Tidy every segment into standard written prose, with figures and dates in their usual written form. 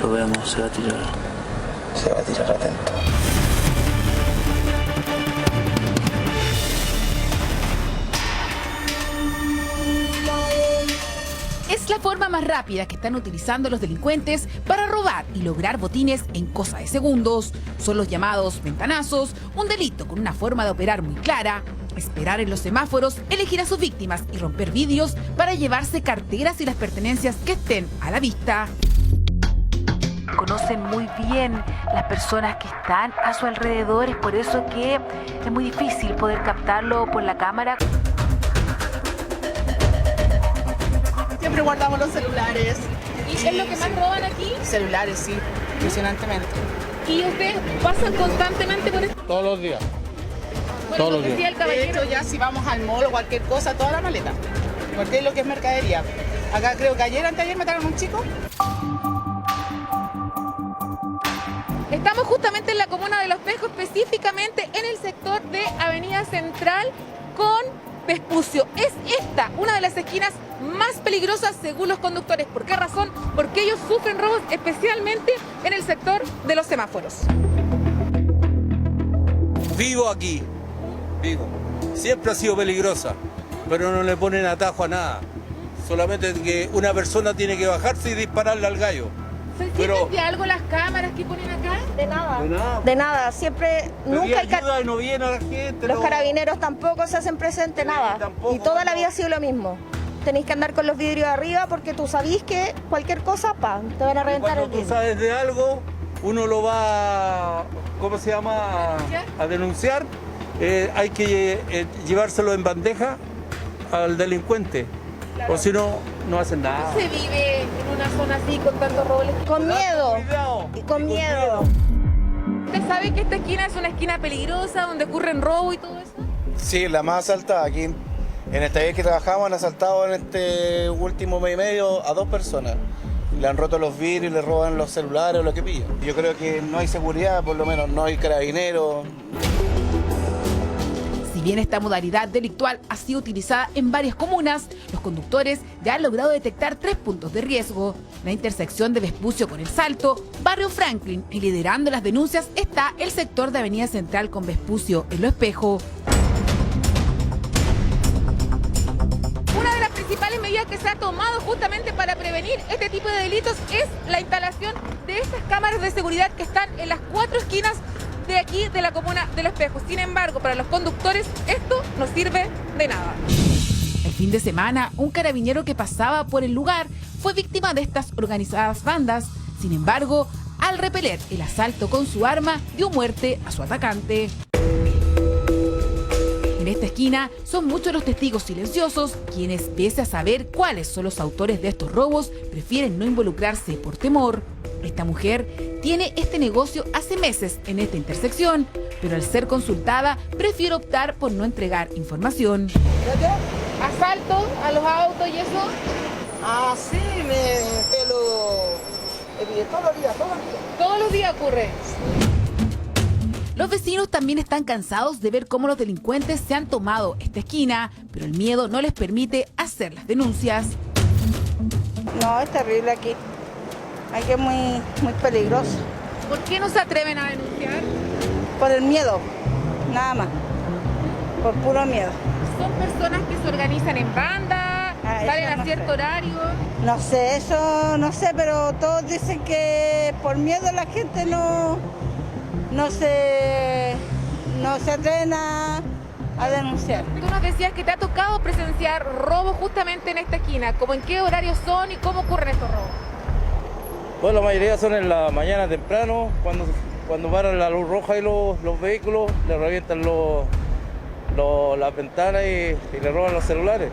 atento, veamos, se va a tirar. Se va a tirar atento. Es la forma más rápida que están utilizando los delincuentes para robar y lograr botines en cosa de segundos. Son los llamados ventanazos, un delito con una forma de operar muy clara: esperar en los semáforos, elegir a sus víctimas y romper vidrios para llevarse carteras y las pertenencias que estén a la vista. Conocen muy bien las personas que están a su alrededor, es por eso que es muy difícil poder captarlo por la cámara. Siempre guardamos los celulares. ¿Y es lo que más roban aquí? Celulares, sí, impresionantemente. ¿Y ustedes pasan constantemente por esto? Todos los días. Bueno, todos los decía días. el De caballero. hecho, ya si vamos al mall o cualquier cosa, toda la maleta. Porque es lo que es mercadería. Acá creo que anteayer mataron a un chico. Estamos justamente en la comuna de Los Pejos, específicamente en el sector de Avenida Central con Vespucio. Es esta una de las esquinas más peligrosas según los conductores. ¿Por qué razón? Porque ellos sufren robos especialmente en el sector de los semáforos. Vivo aquí, vivo. Siempre ha sido peligrosa, pero no le ponen atajo a nada. Solamente que una persona tiene que bajarse y dispararle al gallo. ¿Se Pero- sienten de algo las cámaras que ponen acá? De nada. De nada. De nada, siempre, Pedí nunca hay ayuda y no viene a la gente. los no. carabineros tampoco se hacen presente, nada. tampoco, Y toda la no. vida ha sido lo mismo. Tenéis que andar con los vidrios arriba porque tú sabís que cualquier cosa, te van a Y reventar cuando el tú vidrio. sabes de algo, uno lo va, ¿cómo se llama? A denunciar. Hay que llevárselo en bandeja al delincuente. O si no, no hacen nada. ¿Se vive en una zona así con tantos robos? Con miedo. Cuidado. Y con miedo. ¿Usted sabe que esta esquina es una esquina peligrosa donde ocurren robos y todo eso? Sí, la más asaltada. Aquí en el taller que trabajamos han asaltado en este último mes y medio a 2 personas. Le han roto los vidrios, le roban los celulares o lo que pillan. Yo creo que no hay seguridad, por lo menos no hay carabineros. Si bien esta modalidad delictual ha sido utilizada en varias comunas, los conductores ya han logrado detectar 3 puntos de riesgo: la intersección de Vespucio con El Salto, Barrio Franklin, y liderando las denuncias está el sector de Avenida Central con Vespucio en Los Espejos. Una de las principales medidas que se ha tomado justamente para prevenir este tipo de delitos es la instalación de estas cámaras de seguridad que están en las 4 esquinas de aquí de la comuna de Los Espejos. Sin embargo, para los conductores esto no sirve de nada. El fin de semana, un carabinero que pasaba por el lugar fue víctima de estas organizadas bandas. Sin embargo, al repeler el asalto con su arma, dio muerte a su atacante. En esta esquina son muchos los testigos silenciosos, quienes, pese a saber cuáles son los autores de estos robos, prefieren no involucrarse por temor. Esta mujer tiene este negocio hace meses en esta intersección, pero al ser consultada, prefiere optar por no entregar información. Asalto a los autos y eso. Ah, sí, todos los días. Todos los días ocurre. Los vecinos también están cansados de ver cómo los delincuentes se han tomado esta esquina, pero el miedo no les permite hacer las denuncias. No, es terrible aquí. Aquí es muy peligroso. ¿Por qué no se atreven a denunciar? Por el miedo, nada más. Por puro miedo. Son personas que se organizan en banda, Eso salen a no cierto sé. horario. No sé, eso no sé, pero todos dicen que por miedo la gente no se atreven a denunciar. Tú nos decías que te ha tocado presenciar robos justamente en esta esquina. ¿Cómo en qué horarios son y cómo ocurren estos robos? Bueno, la mayoría son en la mañana temprano, cuando paran la luz roja y los vehículos, le revientan las ventanas y le roban los celulares.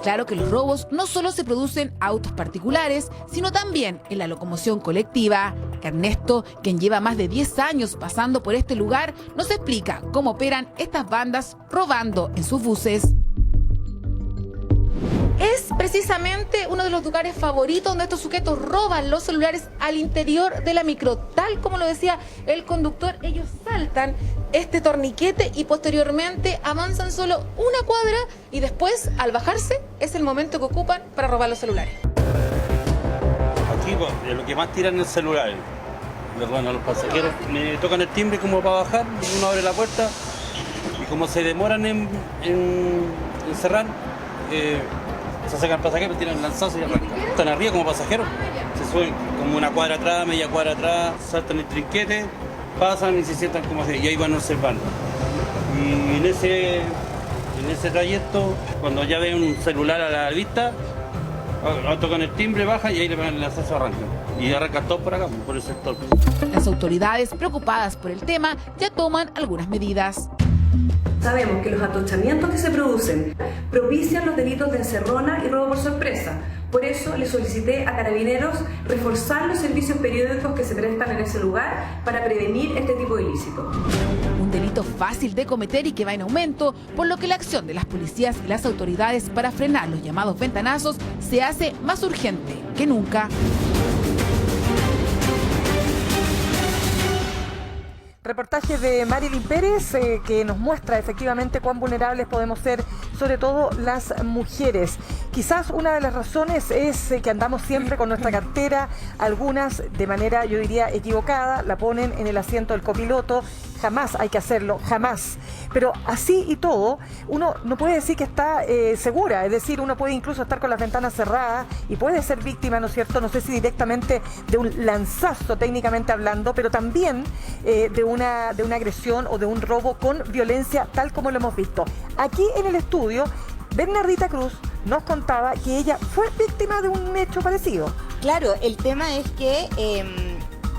Claro que los robos no solo se producen a autos particulares, sino también en la locomoción colectiva. Ernesto, quien lleva más de 10 años pasando por este lugar, nos explica cómo operan estas bandas robando en sus buses. Es precisamente uno de los lugares favoritos donde estos sujetos roban los celulares al interior de la micro. Tal como lo decía el conductor, ellos saltan este torniquete y posteriormente avanzan solo una cuadra y después, al bajarse, es el momento que ocupan para robar los celulares. Aquí aquí, de lo que más tiran es el celular. Le roban a los pasajeros. Me tocan el timbre como para bajar, uno abre la puerta y como se demoran en cerrar, se sacan pasajeros, tiran lanzazos y arrancan. Están arriba como pasajeros, se suben como una cuadra atrás, media cuadra atrás, saltan el trinquete, pasan y se sientan como así, y ahí van observando. Y en ese trayecto, cuando ya ven un celular a la vista, tocan el timbre, bajan y ahí le pegan el lanzazo, arrancan. Y arrancan todos por acá, por el sector. Las autoridades, preocupadas por el tema, ya toman algunas medidas. Sabemos que los atochamientos que se producen propician los delitos de encerrona y robo por sorpresa. Por eso le solicité a Carabineros reforzar los servicios periódicos que se prestan en ese lugar para prevenir este tipo de ilícitos. Un delito fácil de cometer y que va en aumento, por lo que la acción de las policías y las autoridades para frenar los llamados ventanazos se hace más urgente que nunca. Reportaje de Marilyn Pérez que nos muestra efectivamente cuán vulnerables podemos ser, sobre todo las mujeres. Quizás una de las razones es que andamos siempre con nuestra cartera, algunas de manera, yo diría, equivocada, la ponen en el asiento del copiloto. Jamás hay que hacerlo, jamás. Pero así y todo, uno no puede decir que está segura, es decir, uno puede incluso estar con las ventanas cerradas y puede ser víctima, ¿no es cierto? No sé si directamente de un lanzazo, técnicamente hablando, pero también de una agresión o de un robo con violencia, tal como lo hemos visto. Aquí en el estudio, Bernardita Cruz nos contaba que ella fue víctima de un hecho parecido. Claro, el tema es que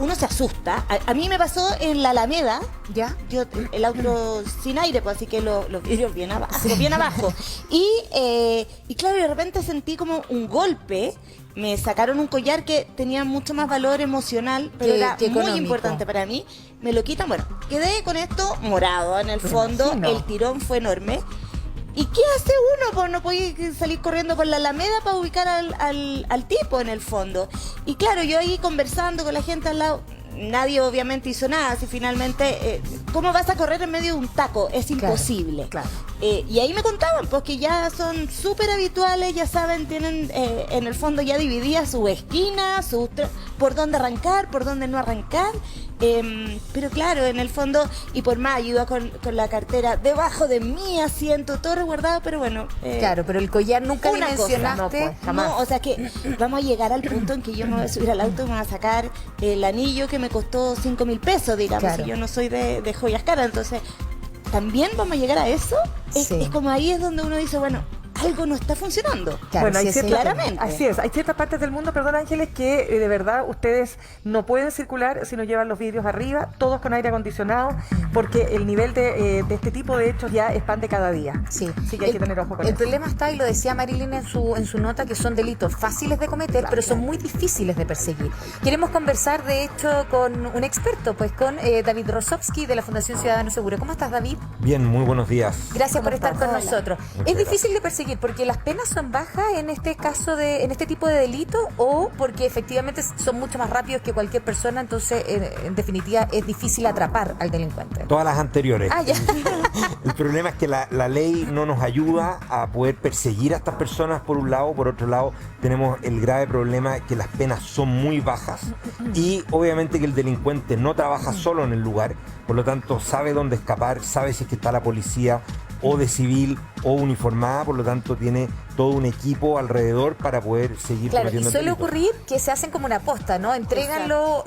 uno se asusta. A mí me pasó en la Alameda, ¿ya? Yo el auto sin aire, pues así que los vidrios bien abajo, bien abajo. Y claro, de repente sentí como un golpe. Me sacaron un collar que tenía mucho más valor emocional, pero era muy importante para mí. Me lo quitan, bueno, quedé con esto morado en el fondo, el tirón fue enorme. ¿Y qué hace uno? Pues no puede salir corriendo por la Alameda para ubicar al tipo en el fondo. Y claro, yo ahí conversando con la gente al lado, nadie obviamente hizo nada. Si finalmente, ¿cómo vas a correr en medio de un taco? Es imposible. Claro. Y ahí me contaban, pues que ya son súper habituales, ya saben, tienen en el fondo ya divididas su esquina, por dónde arrancar, por dónde no arrancar. Pero claro, en el fondo, y por más, yo iba con la cartera debajo de mi asiento, todo resguardado, pero bueno. Claro, pero el collar nunca le mencionaste. No, pues, jamás. No, o sea que vamos a llegar al punto en que yo me voy a subir al auto y me voy a sacar el anillo que me costó 5.000 pesos, digamos, claro. Y yo no soy de joyas caras, entonces también vamos a llegar a eso. Sí. Es como ahí es donde uno dice, bueno, algo no está funcionando. Claro, bueno, claramente. Así es, hay ciertas partes del mundo, perdón Ángeles, que de verdad ustedes no pueden circular si no llevan los vidrios arriba, todos con aire acondicionado, porque el nivel de este tipo de hechos ya expande cada día. Sí, así que hay que tener ojo con eso. El problema está, y lo decía Marilyn en su nota, que son delitos fáciles de cometer, pero son muy difíciles de perseguir. Queremos conversar, de hecho, con un experto, pues con David Rosowski de la Fundación Ciudadano Seguro. ¿Cómo estás, David? Bien, muy buenos días. Gracias por estar con nosotros. ¿Es difícil de perseguir porque las penas son bajas en este caso en este tipo de delito, o porque efectivamente son mucho más rápidos que cualquier persona, entonces en definitiva es difícil atrapar al delincuente? Todas las anteriores. Ya. El problema es que la ley no nos ayuda a poder perseguir a estas personas por un lado, por otro lado tenemos el grave problema que las penas son muy bajas y obviamente que el delincuente no trabaja solo en el lugar, por lo tanto sabe dónde escapar, sabe si es que está la policía o de civil o uniformada, por lo tanto tiene todo un equipo alrededor para poder seguir cometiendo y suele ocurrir que se hacen como una posta, ¿no? Entregan lo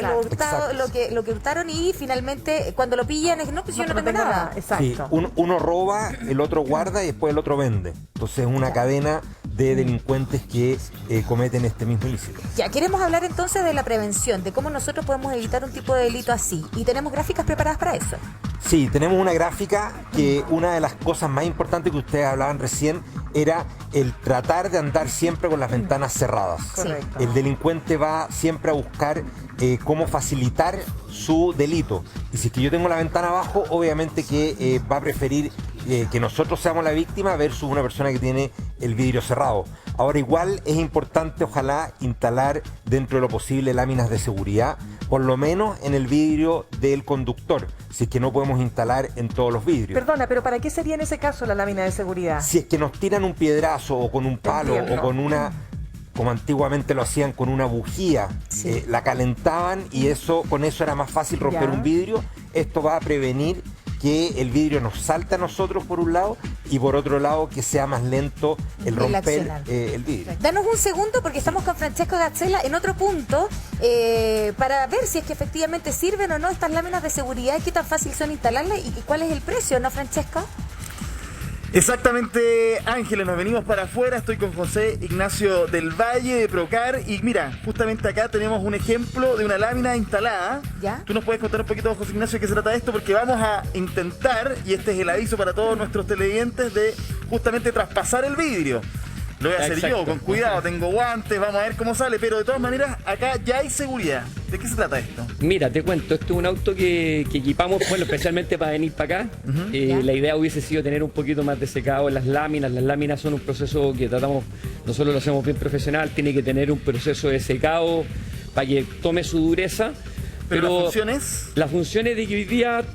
que hurtaron y finalmente cuando lo pillan es no, pues yo no tengo nada. Exacto. Sí, uno roba, el otro guarda y después el otro vende. Entonces es una cadena de delincuentes que cometen este mismo ilícito. Ya, queremos hablar entonces de la prevención, de cómo nosotros podemos evitar un tipo de delito así. Y tenemos gráficas preparadas para eso. Sí, tenemos una gráfica que una de las cosas más importantes que ustedes hablaban recién era el tratar de andar siempre con las ventanas cerradas. Correcto. El delincuente va siempre a buscar cómo facilitar su delito. Y si es que yo tengo la ventana abajo, obviamente que va a preferir que nosotros seamos la víctima versus una persona que tiene el vidrio cerrado. Ahora igual es importante, ojalá, instalar dentro de lo posible láminas de seguridad, por lo menos en el vidrio del conductor, si es que no podemos instalar en todos los vidrios. Perdona, pero ¿para qué sería en ese caso la lámina de seguridad? Si es que nos tiran un piedrazo o con un palo o con una... como antiguamente lo hacían con una bujía, la calentaban y con eso era más fácil romper un vidrio. Esto va a prevenir que el vidrio nos salte a nosotros por un lado y por otro lado que sea más lento el romper el vidrio. Danos un segundo porque estamos con Francesco Gazzella en otro punto para ver si es que efectivamente sirven o no estas láminas de seguridad, qué tan fácil son instalarlas y cuál es el precio, ¿no, Francesco? Exactamente, Ángeles, nos venimos para afuera, estoy con José Ignacio del Valle de Procar y mira, justamente acá tenemos un ejemplo de una lámina instalada. ¿Ya? Tú nos puedes contar un poquito, José Ignacio, de qué se trata esto, porque vamos a intentar, y este es el aviso para todos nuestros televidentes, de justamente traspasar el vidrio. Lo voy a hacer yo, con cuidado, tengo guantes, vamos a ver cómo sale, pero de todas maneras acá ya hay seguridad. ¿De qué se trata esto? Mira, te cuento, esto es un auto que equipamos, bueno, especialmente para venir para acá. La idea hubiese sido tener un poquito más de secado en las láminas. Las láminas son un proceso que nosotros lo hacemos bien profesional, tiene que tener un proceso de secado para que tome su dureza. ¿Pero las funciones? Las funciones de que hoy día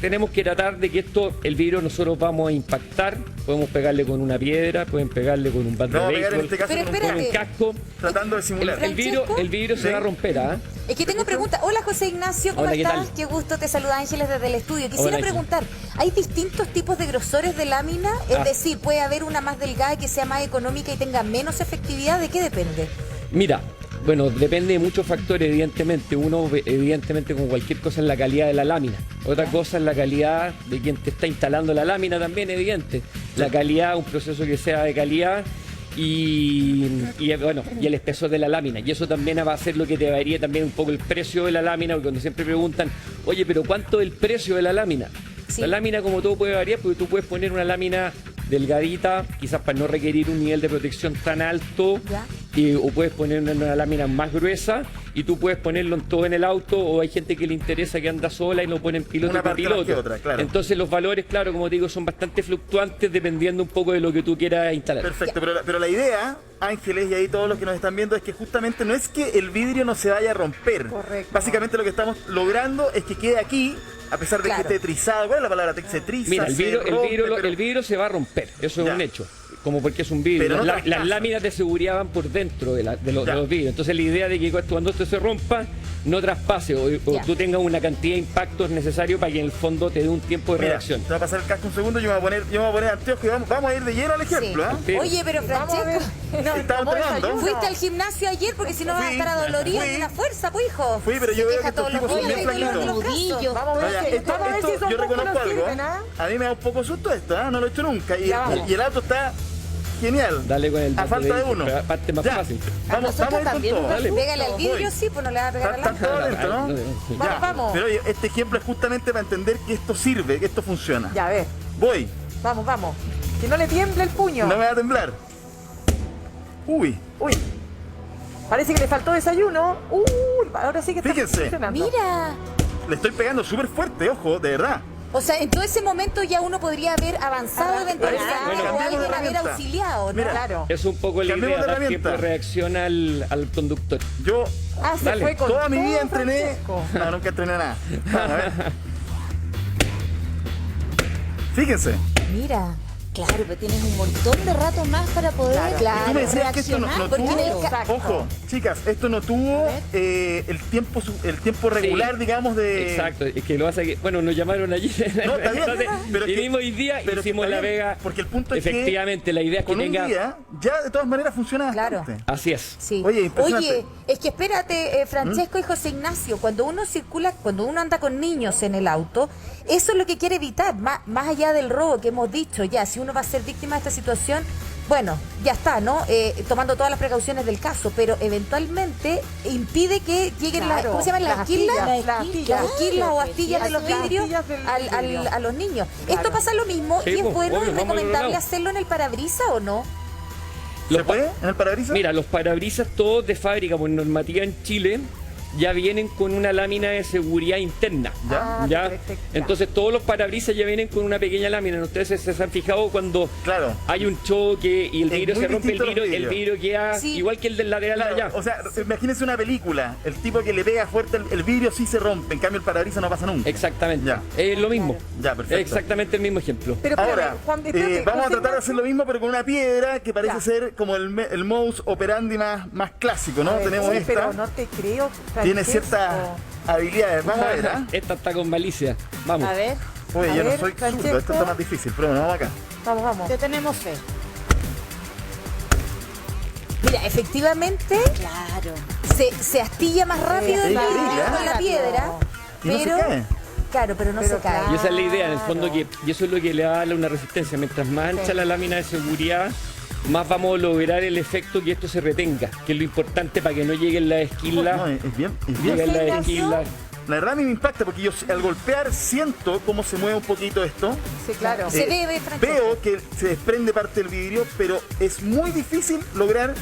tenemos que tratar de que el vidrio nosotros vamos a impactar, podemos pegarle con una piedra, pueden pegarle con un bate de béisbol, este caso con un casco, tratando de simular. El vidrio se va a romper, ¿ah? Es que tengo preguntas. Hola José Ignacio, ¿cómo Hola, ¿qué estás? tal? Qué gusto, te saluda Ángeles desde el estudio. Quisiera Hola, preguntar, ¿hay distintos tipos de grosores de lámina? Es decir, ¿puede haber una más delgada que sea más económica y tenga menos efectividad? ¿De qué depende? Mira, bueno, depende de muchos factores, evidentemente. Uno, evidentemente, como cualquier cosa, es la calidad de la lámina. Otra cosa es la calidad de quien te está instalando la lámina también, evidente. La calidad, un proceso que sea de calidad y el espesor de la lámina. Y eso también va a ser lo que te varía también un poco el precio de la lámina, porque cuando siempre preguntan, oye, pero ¿cuánto es el precio de la lámina? Sí. La lámina, como todo, puede variar, porque tú puedes poner una lámina delgadita, quizás para no requerir un nivel de protección tan alto, o puedes poner una lámina más gruesa y tú puedes ponerlo todo en el auto, o hay gente que le interesa que anda sola y lo pone en piloto y piloto. Otra, claro. Entonces los valores, claro, como te digo, son bastante fluctuantes dependiendo un poco de lo que tú quieras instalar. Perfecto, pero la idea, Ángeles, y ahí todos los que nos están viendo, es que justamente no es que el vidrio no se vaya a romper. Correcto. Básicamente lo que estamos logrando es que quede aquí, a pesar de que esté trizado. ¿Cuál es la palabra? Se triza, mira, el vidrio se va a romper, eso es un hecho. Como porque es un vidrio. Las láminas de seguridad van por dentro de los vidrios. Entonces la idea de que cuando esto se rompa, no traspase o tú tengas una cantidad de impactos necesarios para que en el fondo te dé un tiempo de reacción. Te va a pasar el casco un segundo, yo me voy a poner anteojos y vamos a ir de lleno al ejemplo. Sí. Oye, pero Francesco, ¿fuiste al gimnasio ayer? Porque si no vas a estar adolorido de una fuerza, pues hijo. Fui, pero yo veo que estos tipos son bien flaquitos. Vamos a ver si son yo reconozco algo. sirven, A mí me da un poco susto esto, no lo he hecho nunca. Y el auto está genial. Dale con el a falta de uno. Parte más fácil. Vamos a ir con todo. Pégale al vidrio, sí, pues no le vas a pegar al auto. Todo lento, ¿no? Vamos. Pero oye, este ejemplo es justamente para entender que esto sirve, que esto funciona. Ya, a ver. Voy. Vamos. Que no le tiemble el puño. No me va a temblar. Uy. Parece que le faltó desayuno. Ahora sí que está funcionando. Mira. Le estoy pegando súper fuerte, ojo, de verdad. O sea, en todo ese momento ya uno podría haber avanzado eventualmente o alguien haber auxiliado, ¿no? Mira, claro. Es un poco la idea, dar tiempo de reacción al conductor. Yo se fue con toda mi vida entrené. Francesco. No, nunca entrené nada. A ver. Fíjense. Mira. Claro, pero tienes un montón de rato más para poder Tú me decías que esto no tuvo, ojo, chicas, esto no tuvo el tiempo regular, digamos, de... Exacto, es que lo hace que, bueno, nos llamaron allí. No, está bien, pero el mismo día hicimos la Vega. Porque el punto es efectivamente, la idea es que con tenga... un día, ya de todas maneras funciona bastante. Así es. Sí. Oye, es que espérate, Francesco y José Ignacio, cuando uno anda con niños en el auto, eso es lo que quiere evitar, más allá del robo que hemos dicho, ya, si uno va a ser víctima de esta situación, bueno, ya está, ¿no? Tomando todas las precauciones del caso, pero eventualmente impide que lleguen las, ¿cómo se llaman? Las esquilas o astillas de los vidrios a los niños. Claro. Esto pasa lo mismo y es bueno y recomendable hacerlo en el parabrisas o no. ¿Se puede en el parabrisas? Mira, los parabrisas todos de fábrica por normativa en Chile ya vienen con una lámina de seguridad interna. ¿Ya? Perfecto. Entonces todos los parabrisas ya vienen con una pequeña lámina. Ustedes se han fijado cuando hay un choque y el vidrio se rompe, el vidrio queda igual que el del lateral allá. O sea, imagínense una película, el tipo que le pega fuerte el vidrio sí se rompe, en cambio el parabrisas no pasa nunca. Exactamente. Es lo mismo. Ya, perfecto. Exactamente el mismo ejemplo. Pero ahora, Juan, espérate, vamos a tratar de hacer lo mismo, pero con una piedra que parece ser como el modus operandi más clásico, ¿no? Tenemos esta. Pero no te creo, tiene ciertas habilidades. Vamos a ver, Esta está con malicia. Vamos. A ver. Oye, yo no soy Francesco. zurdo, esto está más difícil, pero bueno, vamos acá. Vamos. Te tenemos fe. Mira, efectivamente se astilla más rápido el vidrio con la piedra, Y no se cae. Claro, pero no se cae. Y esa es la idea, en el fondo, y eso es lo que le da una resistencia. Mientras más ancha la lámina de seguridad, más vamos a lograr el efecto que esto se retenga, que es lo importante para que no lleguen las esquilas. No, es bien. Lleguen las esquilas. La verdad a mí me impacta porque yo al golpear siento cómo se mueve un poquito esto. Sí, claro. Se ve, Francesco. Veo que se desprende parte del vidrio, pero es muy difícil lograr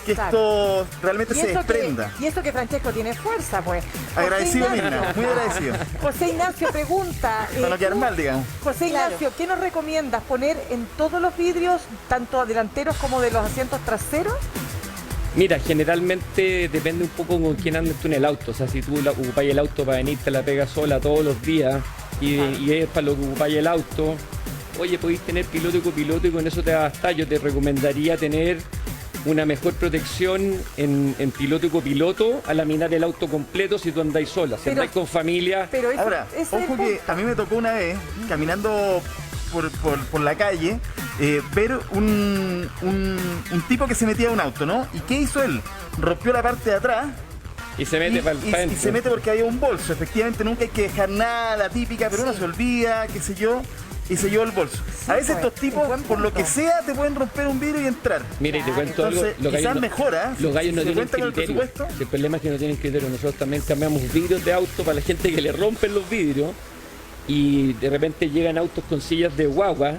que esto realmente se desprenda. Y esto que Francesco tiene fuerza, pues. Agradecido, Mirna, muy agradecido. José Ignacio pregunta. Para no quedar mal, digamos. José Ignacio, ¿qué nos recomiendas? ¿Poner en todos los vidrios, tanto delanteros como de los asientos traseros? Mira, generalmente depende un poco con quién andes tú en el auto. O sea, si tú ocupáis el auto para venir, te la pegas sola todos los días y es para lo que ocupáis el auto, oye, podéis tener piloto y copiloto y con eso te va a bastar. Yo te recomendaría tener una mejor protección en piloto y copiloto a laminar el auto completo si tú andáis sola. Si andáis con familia... Ahora, ojo que a mí me tocó una vez, caminando por la calle, ver un tipo que se metía a un auto, ¿no? ¿Y qué hizo él? Rompió la parte de atrás y se mete para adentro. Y se mete porque había un bolso. Efectivamente, nunca hay que dejar nada, la típica, pero uno se olvida, qué sé yo, y se llevó el bolso. A veces estos tipos, por lo que sea, te pueden romper un vidrio y entrar. Mira, y te cuento algo. Quizás mejora. Los gallos no tienen criterio. Si el problema es que no tienen criterio. Nosotros también cambiamos vidrios de auto para la gente que le rompen los vidrios. Y de repente llegan autos con sillas de guagua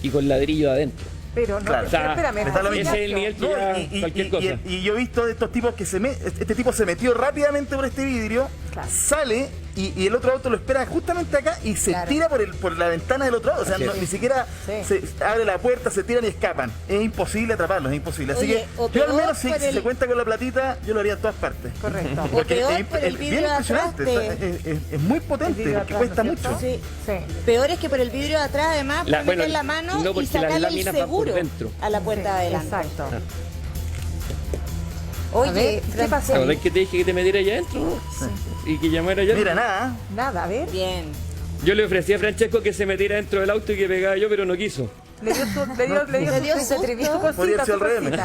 y con ladrillo adentro. Pero no, claro. espérame. Ese es el nivel que cualquier cosa. Y yo he visto de estos tipos que este tipo se metió rápidamente por este vidrio, sale y el otro auto lo espera justamente acá y se tira por la ventana del otro auto. O sea, ni siquiera se abre la puerta, se tiran y escapan. Es imposible atraparlos, es imposible. Así que yo al menos si se cuenta con la platita, yo lo haría en todas partes. Correcto. Porque es bien impresionante. Es muy potente, porque cuesta mucho. Peor es que por el vidrio de atrás, además, meter la mano y sacarle el seguro a la puerta de adelante. Exacto. Oye, ¿qué pasa? ¿La verdad es que te dije que te metiera allá adentro? Y que llamara allá. Mira, nada. Nada, a ver. Bien. Yo le ofrecí a Francesco que se metiera dentro del auto y que pegaba yo, pero no quiso. Le dio se atrevió. Podría ser al revés.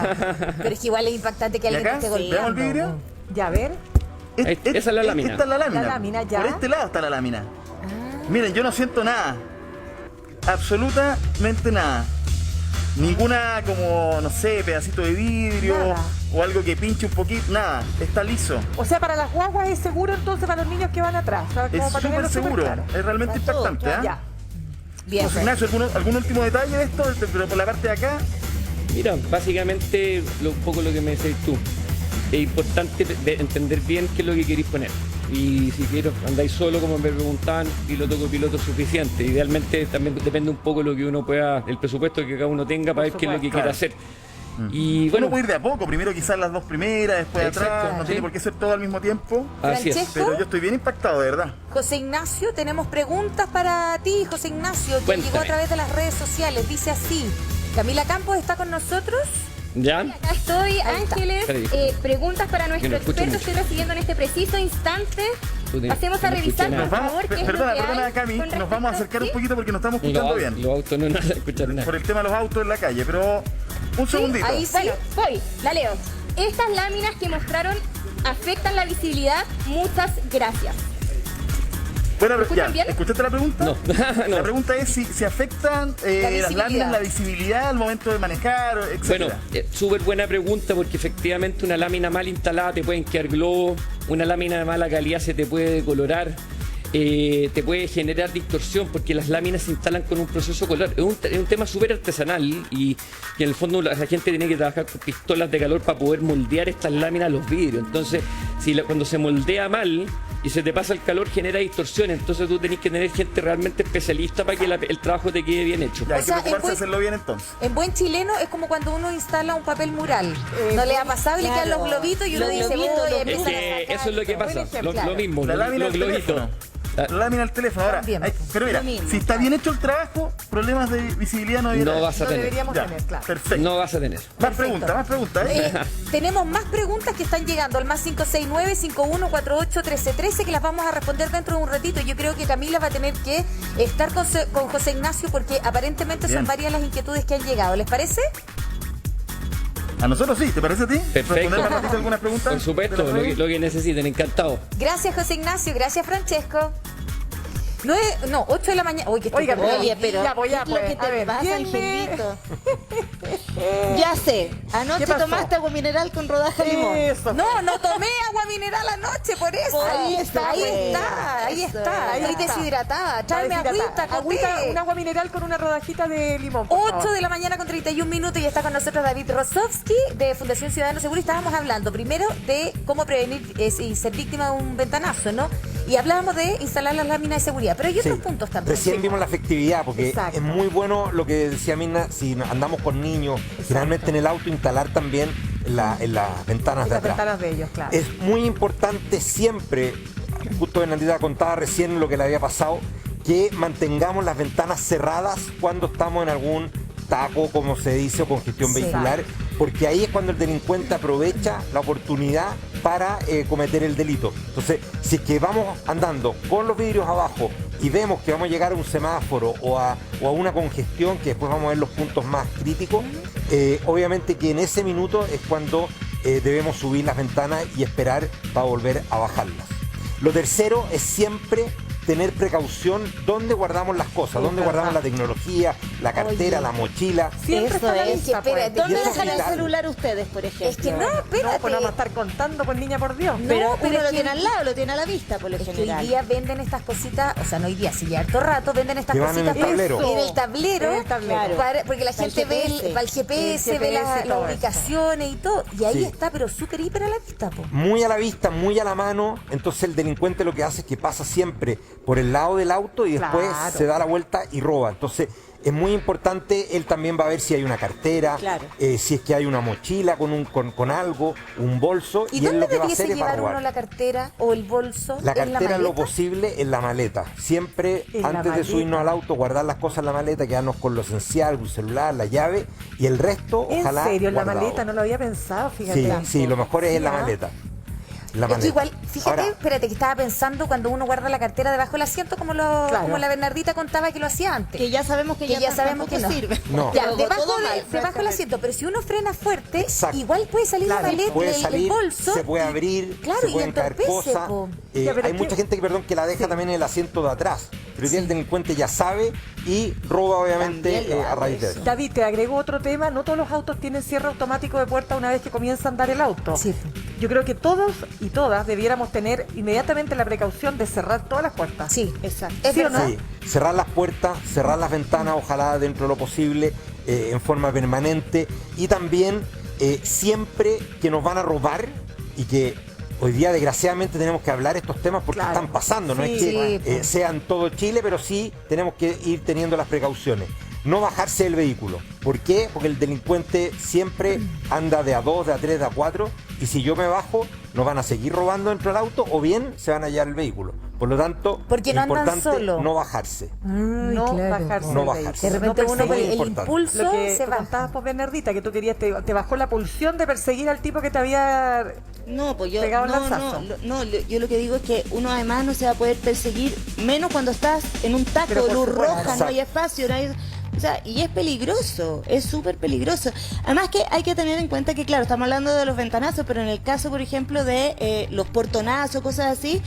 Pero es que igual es impactante que alguien te esté golpeando. ¿Veamos el vidrio? Ya, a ver. Esa es la lámina. Esta es la lámina. La lámina, ya. Por este lado está la lámina. Miren, yo no siento nada. Absolutamente nada. Ninguna como, no sé, pedacito de vidrio o algo que pinche un poquito, nada, está liso. O sea, para las guaguas es seguro entonces para los niños que van atrás. Es súper seguro, es realmente impactante, ¿eh? Ya. Bien. José Ignacio, ¿algún último detalle de esto, pero por la parte de acá? Mira, básicamente un poco lo que me decís tú. Es importante entender bien qué es lo que queréis poner. Y si quiero andáis solo, como me preguntaban, piloto copiloto suficiente. Idealmente también depende un poco lo que uno pueda, el presupuesto que cada uno tenga para ver qué es lo que quiera hacer. Y bueno, uno puede ir de a poco, primero quizás las dos primeras, después atrás, no tiene por qué ser todo al mismo tiempo. Así es. Pero yo estoy bien impactado, de verdad. José Ignacio, tenemos preguntas para ti, José Ignacio, que llegó a través de las redes sociales. Dice así: Camila Campos está con nosotros. ¿Ya? Acá estoy, Ángeles. Preguntas para nuestro experto. Estoy recibiendo en este preciso instante. Pasemos a revisar, por favor, qué es lo que Perdona, hay Cami, nos vamos a acercar un poquito porque nos estamos escuchando bien. Los autos no nada, escuchar nada. Por el tema de los autos en la calle, pero un segundito. Ahí sí. Bueno, voy, la leo. Estas láminas que mostraron afectan la visibilidad. Muchas gracias. Bueno, ¿escuchaste la pregunta? No. La pregunta es si afectan las láminas la visibilidad al momento de manejar, etc. Bueno, súper buena pregunta porque efectivamente una lámina mal instalada te pueden quedar globos, una lámina de mala calidad se te puede decolorar. te puede generar distorsión porque las láminas se instalan con un proceso color. Es un tema súper artesanal y en el fondo la gente tiene que trabajar con pistolas de calor para poder moldear estas láminas a los vidrios. Entonces, cuando se moldea mal y se te pasa el calor, genera distorsión. Entonces tú tenés que tener gente realmente especialista para que el trabajo te quede bien hecho. Hay que preocuparse de hacerlo bien entonces. En buen chileno es como cuando uno instala un papel mural. No le ha pasado y le quedan los globitos y uno dice, eso es lo que pasa. Lo mismo, la lámina los globitos. La lámina al teléfono. Ahora, pero mira, si está bien hecho el trabajo, problemas de visibilidad no vas a tener. Deberíamos tener, claro. Perfecto. No vas a tener. Más preguntas. Tenemos más preguntas que están llegando al más 569-5148-1313 que las vamos a responder dentro de un ratito. Yo creo que Camila va a tener que estar con José Ignacio porque aparentemente son varias las inquietudes que han llegado. ¿Les parece? A nosotros sí, ¿te parece a ti? Perfecto. ¿Responder más ratito algunas preguntas? Por supuesto, lo que necesiten, encantado. Gracias, José Ignacio, gracias, Francesco. 8 de la mañana. Oye, pero ¿qué es lo que te pasa, Angelito? Ya sé, anoche tomaste agua mineral con rodaja de limón. No tomé agua mineral anoche, por eso. Ahí está. Estoy deshidratada. Tráeme agüita, un agua mineral con una rodajita de limón. 8 de la mañana con 31 minutos y está con nosotros David Rosowski de Fundación Ciudadano Seguro. Y estábamos hablando primero de cómo prevenir y ser víctima de un ventanazo, ¿no? Y hablábamos de instalar las láminas de seguridad. Pero hay otros puntos también. Recién vimos la efectividad, porque es muy bueno lo que decía Mirna, si andamos con niños, generalmente en el auto instalar también en las ventanas de atrás. Ventanas de ellos, claro. Es muy importante siempre, justo Bernardita contaba recién lo que le había pasado, que mantengamos las ventanas cerradas cuando estamos en algún taco, como se dice, o congestión vehicular, porque ahí es cuando el delincuente aprovecha la oportunidad para cometer el delito. Entonces, si es que vamos andando con los vidrios abajo y vemos que vamos a llegar a un semáforo o a una congestión, que después vamos a ver los puntos más críticos, obviamente que en ese minuto es cuando debemos subir las ventanas y esperar para volver a bajarlas. Lo tercero es siempre tener precaución dónde guardamos las cosas, dónde guardamos la tecnología, la cartera, la mochila. Siempre eso es, que espera, ¿dónde dejan el vital. celular ustedes, por ejemplo? Es que no, espérate. No, pues vamos a estar contando, pues niña, por Dios. Pero uno lo tiene al lado, lo tiene a la vista, por lo general. Hoy día venden estas cositas, o sea, no hoy día, si ya harto rato, venden estas cositas en el tablero. En el tablero, porque la gente ve el GPS, ve las ubicaciones y todo, y ahí está, pero súper hiper a la vista. Muy a la vista, muy a la mano, entonces el delincuente lo que hace es que pasa siempre por el lado del auto y después se da la vuelta y roba. Entonces es muy importante, él también va a ver si hay una cartera, si es que hay una mochila con algo, un bolso, y él lo que va a debiese hacer es llevar uno la cartera o el bolso? La cartera lo posible en la maleta. Siempre antes de subirnos al auto, guardar las cosas en la maleta, quedarnos con lo esencial, un celular, la llave y el resto, ojalá. ¿En serio? ¿En la guardado. maleta? No lo había pensado, fíjate. Sí, lo mejor es en la maleta. Es que igual, fíjate, espérate, que estaba pensando cuando uno guarda la cartera debajo del asiento, como la Bernardita contaba que lo hacía antes. Que ya sabemos que ya sabemos que no sirve. No. Ya, debajo del asiento, pero si uno frena fuerte, igual puede salir la maleta, el bolso. Se puede abrir, se pueden caer cosas. Hay mucha gente que la deja también en el asiento de atrás, pero el delincuente ya sabe y roba obviamente a raíz de eso. David, te agrego otro tema, no todos los autos tienen cierre automático de puerta una vez que comienza a andar el auto. Sí. Yo creo que todos y todas debiéramos tener inmediatamente la precaución de cerrar todas las puertas. Sí, exacto. ¿Sí o no? Sí, cerrar las puertas, cerrar las ventanas, ojalá dentro de lo posible, en forma permanente, y también siempre que nos van a robar y que hoy día desgraciadamente tenemos que hablar estos temas porque están pasando, no es que sean todo Chile, pero sí tenemos que ir teniendo las precauciones. No bajarse del vehículo. ¿Por qué? Porque el delincuente siempre anda de a 2, de a 3, de a 4, y si yo me bajo, nos van a seguir robando dentro del auto o bien se van a hallar el vehículo. Por lo tanto, porque es importante no bajarse. No bajarse. De repente uno por el impulso lo que se baja. Contabas por Bernardita, que tú querías, te bajó la pulsión de perseguir al tipo que te había pegado el lanzazo. Yo lo que digo es que uno además no se va a poder perseguir, menos cuando estás en un taco, luz roja, no hay espacio, no hay... O sea, y es peligroso, es súper peligroso. Además que hay que tener en cuenta que, claro, estamos hablando de los ventanazos, pero en el caso, por ejemplo, de los portonazos, cosas así,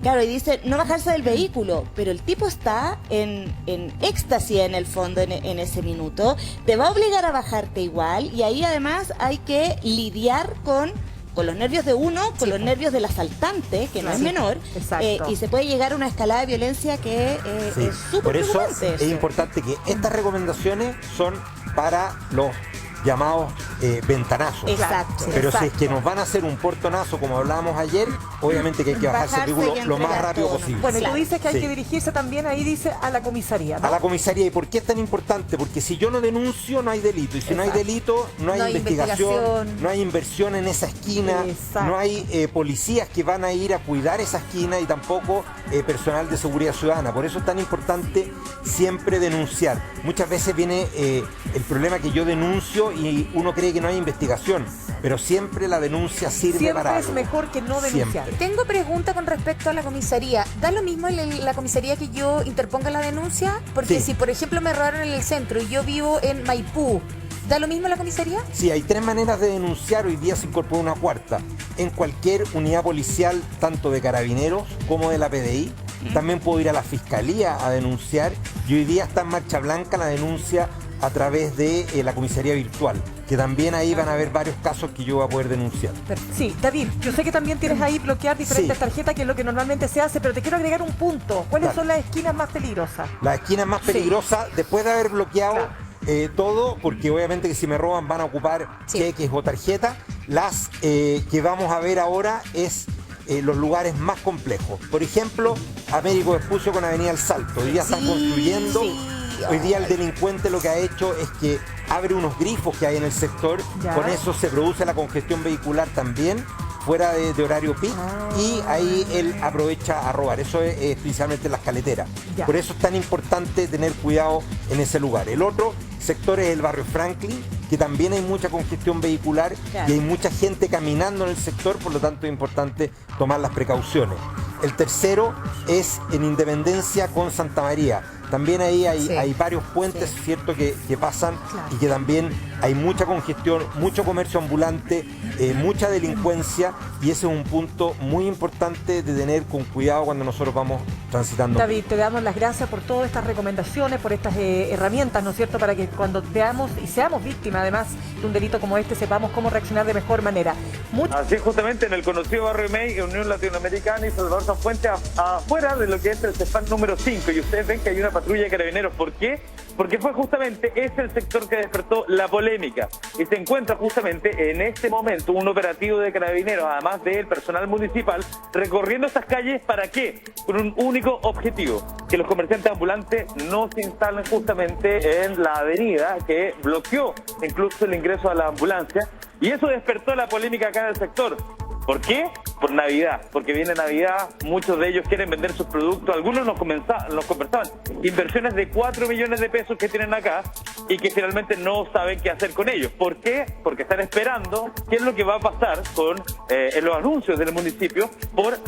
claro, y dice no bajarse del vehículo, pero el tipo está en éxtasis en el fondo en ese minuto, te va a obligar a bajarte igual, y ahí además hay que lidiar con con los nervios de uno, con los nervios del asaltante, que no es menor, y se puede llegar a una escalada de violencia que es súper preocupante. Por eso es importante que estas recomendaciones son para los llamados ventanazos. Exacto. Pero si es que nos van a hacer un portonazo, como hablábamos ayer, obviamente que hay que bajarse el vehículo lo más rápido posible. Bueno, y tú dices que hay que dirigirse también, ahí dice, a la comisaría, ¿no? A la comisaría. ¿Y por qué es tan importante? Porque si yo no denuncio, no hay delito. Y si no hay delito, no hay investigación, no hay inversión en esa esquina, no hay policías que van a ir a cuidar esa esquina y tampoco personal de seguridad ciudadana. Por eso es tan importante siempre denunciar. Muchas veces viene el problema que yo denuncio y uno cree que no hay investigación, pero siempre la denuncia sirve para algo. Siempre es mejor que no denunciar. Siempre. Tengo pregunta con respecto a la comisaría. ¿Da lo mismo la comisaría que yo interponga la denuncia? Porque si, por ejemplo, me robaron en el centro y yo vivo en Maipú, ¿da lo mismo la comisaría? Sí, hay 3 maneras de denunciar. Hoy día se incorporó una 4ª. En cualquier unidad policial, tanto de Carabineros como de la PDI. También puedo ir a la Fiscalía a denunciar. Y hoy día está en marcha blanca la denuncia a través de la comisaría virtual, que también ahí van a haber varios casos que yo voy a poder denunciar. Sí, David, yo sé que también tienes ahí bloquear diferentes tarjetas, que es lo que normalmente se hace, pero te quiero agregar un punto. ¿Cuáles son las esquinas más peligrosas? Las esquinas más peligrosas, después de haber bloqueado todo, porque obviamente que si me roban van a ocupar cheques o tarjetas, las que vamos a ver ahora es los lugares más complejos. Por ejemplo, Américo Vespucio con Avenida El Salto. Hoy día están construyendo. Hoy día el delincuente lo que ha hecho es que abre unos grifos que hay en el sector, con eso se produce la congestión vehicular también, fuera de horario peak, y ahí él aprovecha a robar. Eso es principalmente en las caleteras. Por eso es tan importante tener cuidado en ese lugar. El otro sector es el barrio Franklin, que también hay mucha congestión vehicular y hay mucha gente caminando en el sector, por lo tanto es importante tomar las precauciones. El tercero es en Independencia con Santa María. También ahí hay varios puentes, ¿cierto?, que pasan y que también hay mucha congestión, mucho comercio ambulante, mucha delincuencia, y ese es un punto muy importante de tener con cuidado cuando nosotros vamos transitando. David, te damos las gracias por todas estas recomendaciones, por estas herramientas, ¿no es cierto?, para que cuando veamos y seamos víctimas además de un delito como este, sepamos cómo reaccionar de mejor manera. Así es, justamente en el conocido barrio May, Unión Latinoamericana y Salvador Sanfuente, afuera de lo que es el CEFAN número 5, y ustedes ven que hay una patrulla de Carabineros. ¿Por qué? Porque fue justamente ese el sector que despertó la polémica, y se encuentra justamente en este momento un operativo de Carabineros, además del personal municipal, recorriendo estas calles. ¿Para qué? Con un único objetivo: que los comerciantes ambulantes no se instalen justamente en la avenida, que bloqueó incluso el ingreso a la ambulancia, y eso despertó la polémica acá en el sector. ¿Por qué? Por Navidad, porque viene Navidad, muchos de ellos quieren vender sus productos, algunos nos conversaban, inversiones de 4 millones de pesos que tienen acá y que finalmente no saben qué hacer con ellos. ¿Por qué? Porque están esperando qué es lo que va a pasar con los anuncios del municipio por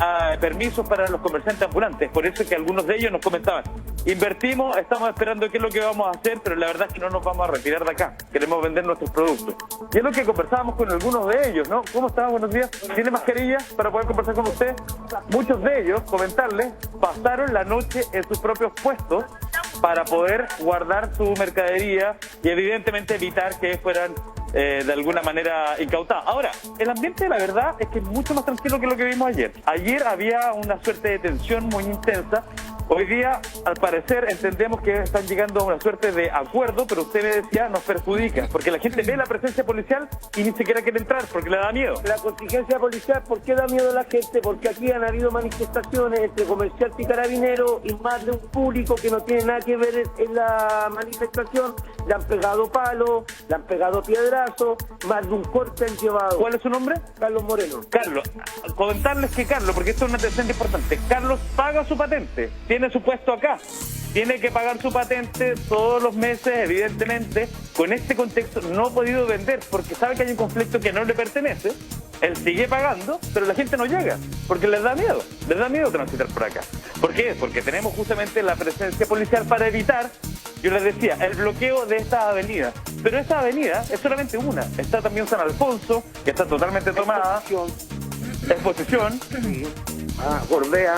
permisos para los comerciantes ambulantes. Por eso es que algunos de ellos nos comentaban: invertimos, estamos esperando qué es lo que vamos a hacer, pero la verdad es que no nos vamos a retirar de acá, queremos vender nuestros productos. Y es lo que conversábamos con algunos de ellos, ¿no? ¿Cómo están? Buenos días. ¿Tiene mascarilla para poder conversar con usted? Muchos de ellos, comentarles, pasaron la noche en sus propios puestos para poder guardar su mercadería y evidentemente evitar que fueran de alguna manera incautadas. Ahora, el ambiente, la verdad, es que es mucho más tranquilo que lo que vimos ayer. Ayer había una suerte de tensión muy intensa. Hoy día, al parecer, entendemos que están llegando a una suerte de acuerdo, pero usted me decía, nos perjudica, porque la gente ve la presencia policial y ni siquiera quiere entrar porque le da miedo. La contingencia policial, ¿por qué da miedo a la gente? Porque aquí han habido manifestaciones entre comerciantes y carabineros, y más de un público que no tiene nada que ver en la manifestación. Le han pegado palos, le han pegado piedrazos, más de un corte han llevado. ¿Cuál es su nombre? Carlos Moreno. Carlos, comentarles que Carlos, porque esto es una antecedente importante, Carlos paga su patente, tiene su puesto acá, tiene que pagar su patente todos los meses, evidentemente. Con este contexto no ha podido vender porque sabe que hay un conflicto que no le pertenece. Él sigue pagando, pero la gente no llega porque les da miedo transitar por acá. ¿Por qué? Porque tenemos justamente la presencia policial para evitar, yo les decía, el bloqueo de esta avenida. Pero esta avenida es solamente una. Está también San Alfonso, que está totalmente tomada. Exposición. Sí. Gorbea.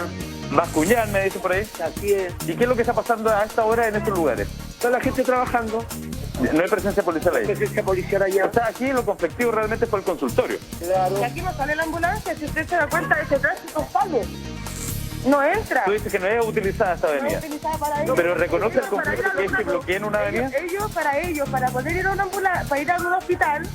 Bascuñán, me dice por ahí. Así es. ¿Y qué es lo que está pasando a esta hora en estos lugares? Está la gente trabajando. No hay presencia policial ahí. Presencia policial allá. O sea, aquí lo conflictivo realmente fue el consultorio. Claro. Y aquí no sale la ambulancia, si usted se da cuenta, ese tránsito sale. No entra. Tú dices que no es utilizada esta avenida. No es utilizada para ellos. Pero reconoce el conflicto que es que bloqueen una avenida. Ellos, para poder ir a una ambulancia, para ir a un hospital,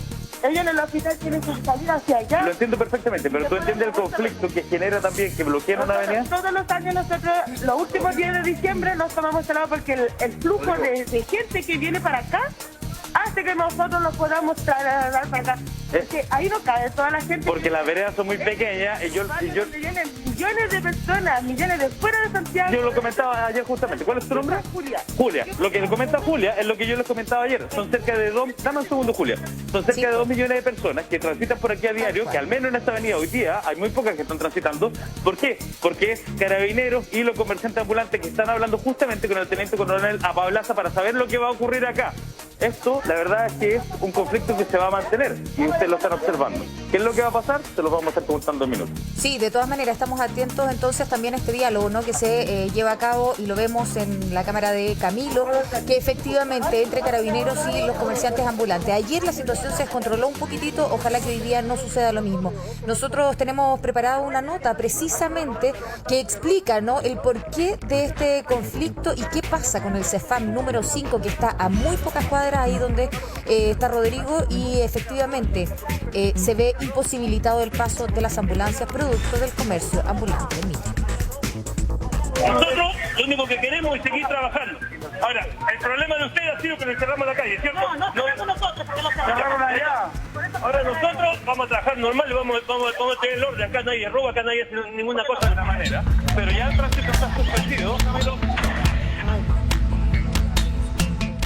ellos en el hospital tienen que salir hacia allá. Lo entiendo perfectamente, pero tú entiendes el conflicto que genera también que bloqueen una avenida. Todos los años nosotros, los últimos días de diciembre, nos tomamos el agua porque el flujo de gente que viene para acá hace que nosotros nos podamos trasladar para acá. Porque ahí no cabe toda la gente. Porque las veredas son muy pequeñas y yo millones de personas, millones de fuera de Santiago. Yo lo comentaba ayer justamente. ¿Cuál es tu nombre? Julia. Julia. Lo que le comenta Julia es lo que yo les comentaba ayer. Son cerca de 2... Dame un segundo, Julia. Son cerca de 2 millones de personas que transitan por aquí a diario, que al menos en esta avenida hoy día hay muy pocas que están transitando. ¿Por qué? Porque es Carabineros y los comerciantes ambulantes que están hablando justamente con el teniente coronel Apablaza para saber lo que va a ocurrir acá. Esto, la verdad es que es un conflicto que se va a mantener y ustedes lo están observando. ¿Qué es lo que va a pasar? Se los vamos a estar comentando en minutos. Sí, de todas maneras estamos atentos entonces también a este diálogo, ¿no?, que se lleva a cabo y lo vemos en la cámara de Camilo, que efectivamente entre Carabineros y los comerciantes ambulantes. Ayer la situación se descontroló un poquitito, ojalá que hoy día no suceda lo mismo. Nosotros tenemos preparada una nota precisamente que explica, ¿no?, el porqué de este conflicto y qué pasa con el CEFAM número 5, que está a muy pocas cuadras ahí donde está Rodrigo, y efectivamente se ve imposibilitado el paso de las ambulancias producto del comercio ambulante. Nosotros lo único que queremos es seguir trabajando. Ahora, el problema de ustedes ha sido que le cerramos la calle, ¿cierto? No cerramos nosotros, porque lo cerraron allá. Ahora nosotros vamos a trabajar normal, vamos a tener el orden. Acá nadie roba, acá nadie hace ninguna cosa de esa manera. Pero ya el tránsito está suspendido.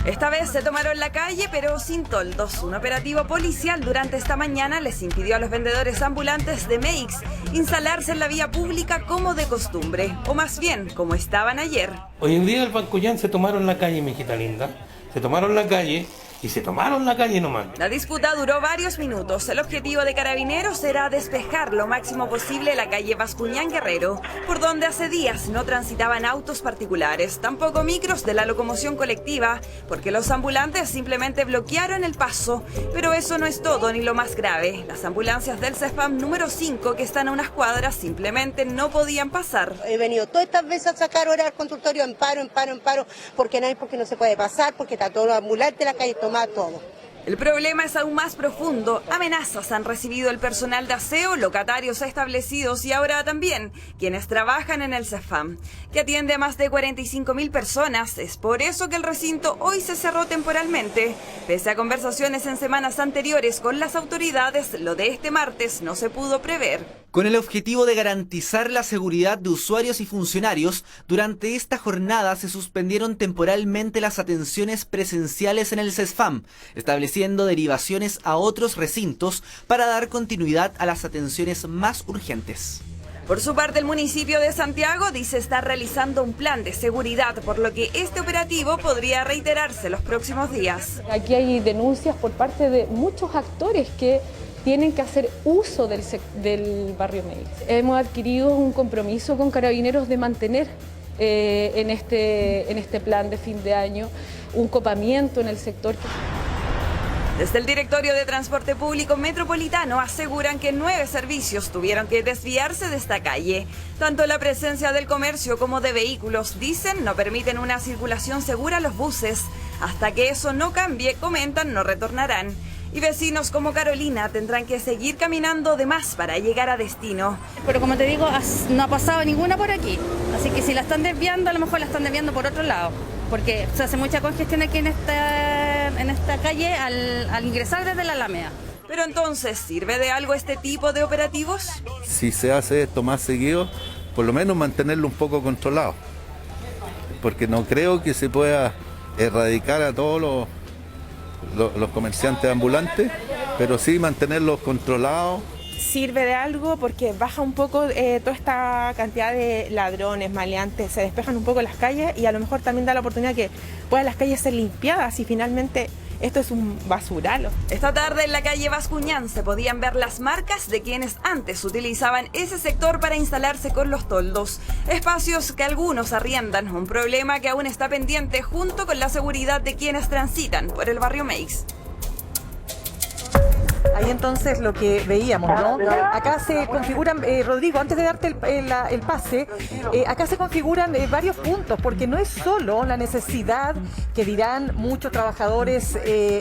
Esta vez se tomaron la calle, pero sin toldos. Un operativo policial durante esta mañana les impidió a los vendedores ambulantes de Meix instalarse en la vía pública como de costumbre, o más bien, como estaban ayer. Hoy en día el Bancoyán se tomaron la calle, mi hijita linda. Se tomaron la calle y se tomaron la calle nomás. La disputa duró varios minutos. El objetivo de Carabineros era despejar lo máximo posible la calle Bascuñán Guerrero, por donde hace días no transitaban autos particulares, tampoco micros de la locomoción colectiva, porque los ambulantes simplemente bloquearon el paso. Pero eso no es todo ni lo más grave. Las ambulancias del CEFAM número 5, que están a unas cuadras, simplemente no podían pasar. He venido todas estas veces a sacar hora al consultorio en paro, porque no se puede pasar, porque está todo ambulante, la calle tomada, todo. El problema es aún más profundo. Amenazas han recibido el personal de aseo, locatarios establecidos y ahora también quienes trabajan en el CEFAM, que atiende a más de 45.000 personas. Es por eso que el recinto hoy se cerró temporalmente. Pese a conversaciones en semanas anteriores con las autoridades, lo de este martes no se pudo prever. Con el objetivo de garantizar la seguridad de usuarios y funcionarios, durante esta jornada se suspendieron temporalmente las atenciones presenciales en el CEFAM, estableciendo derivaciones a otros recintos para dar continuidad a las atenciones más urgentes. Por su parte, el municipio de Santiago dice estar realizando un plan de seguridad, por lo que este operativo podría reiterarse los próximos días. Aquí hay denuncias por parte de muchos actores que tienen que hacer uso del barrio Meix. Hemos adquirido un compromiso con Carabineros de mantener en este plan de fin de año un copamiento en el sector. Desde el Directorio de Transporte Público Metropolitano aseguran que 9 servicios tuvieron que desviarse de esta calle. Tanto la presencia del comercio como de vehículos, dicen, no permiten una circulación segura a los buses. Hasta que eso no cambie, comentan, no retornarán. Y vecinos como Carolina tendrán que seguir caminando de más para llegar a destino. Pero como te digo, no ha pasado ninguna por aquí. Así que si la están desviando, a lo mejor la están desviando por otro lado. Porque se hace mucha congestión aquí en esta calle al ingresar desde la Alameda. Pero entonces, ¿sirve de algo este tipo de operativos? Si se hace esto más seguido, por lo menos mantenerlo un poco controlado. Porque no creo que se pueda erradicar a todos los comerciantes ambulantes, pero sí mantenerlos controlados. Sirve de algo porque baja un poco toda esta cantidad de ladrones, maleantes, se despejan un poco las calles y a lo mejor también da la oportunidad que puedan las calles ser limpiadas y finalmente esto es un basuralo. Esta tarde en la calle Bascuñán se podían ver las marcas de quienes antes utilizaban ese sector para instalarse con los toldos. Espacios que algunos arriendan, un problema que aún está pendiente junto con la seguridad de quienes transitan por el barrio Meix. Ahí entonces lo que veíamos, ¿no? Acá se configuran, Rodrigo, antes de darte el pase, acá se configuran varios puntos, porque no es solo la necesidad que dirán muchos trabajadores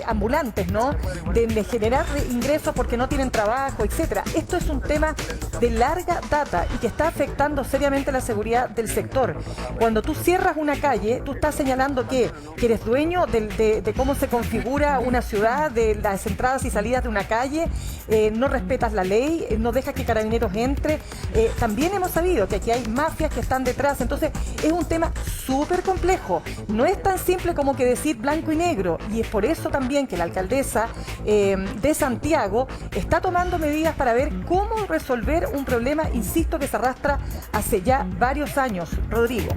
ambulantes, ¿no? De generar ingresos porque no tienen trabajo, etcétera. Esto es un tema de larga data y que está afectando seriamente la seguridad del sector. Cuando tú cierras una calle, tú estás señalando que eres dueño de cómo se configura una ciudad, de las entradas y salidas de una calle, no respetas la ley, no dejas que Carabineros entre. También hemos sabido que aquí hay mafias que están detrás, entonces es un tema súper complejo. No es tan simple como que decir blanco y negro, y es por eso también que la alcaldesa de Santiago está tomando medidas para ver cómo resolver un problema, insisto, que se arrastra hace ya varios años. Rodrigo.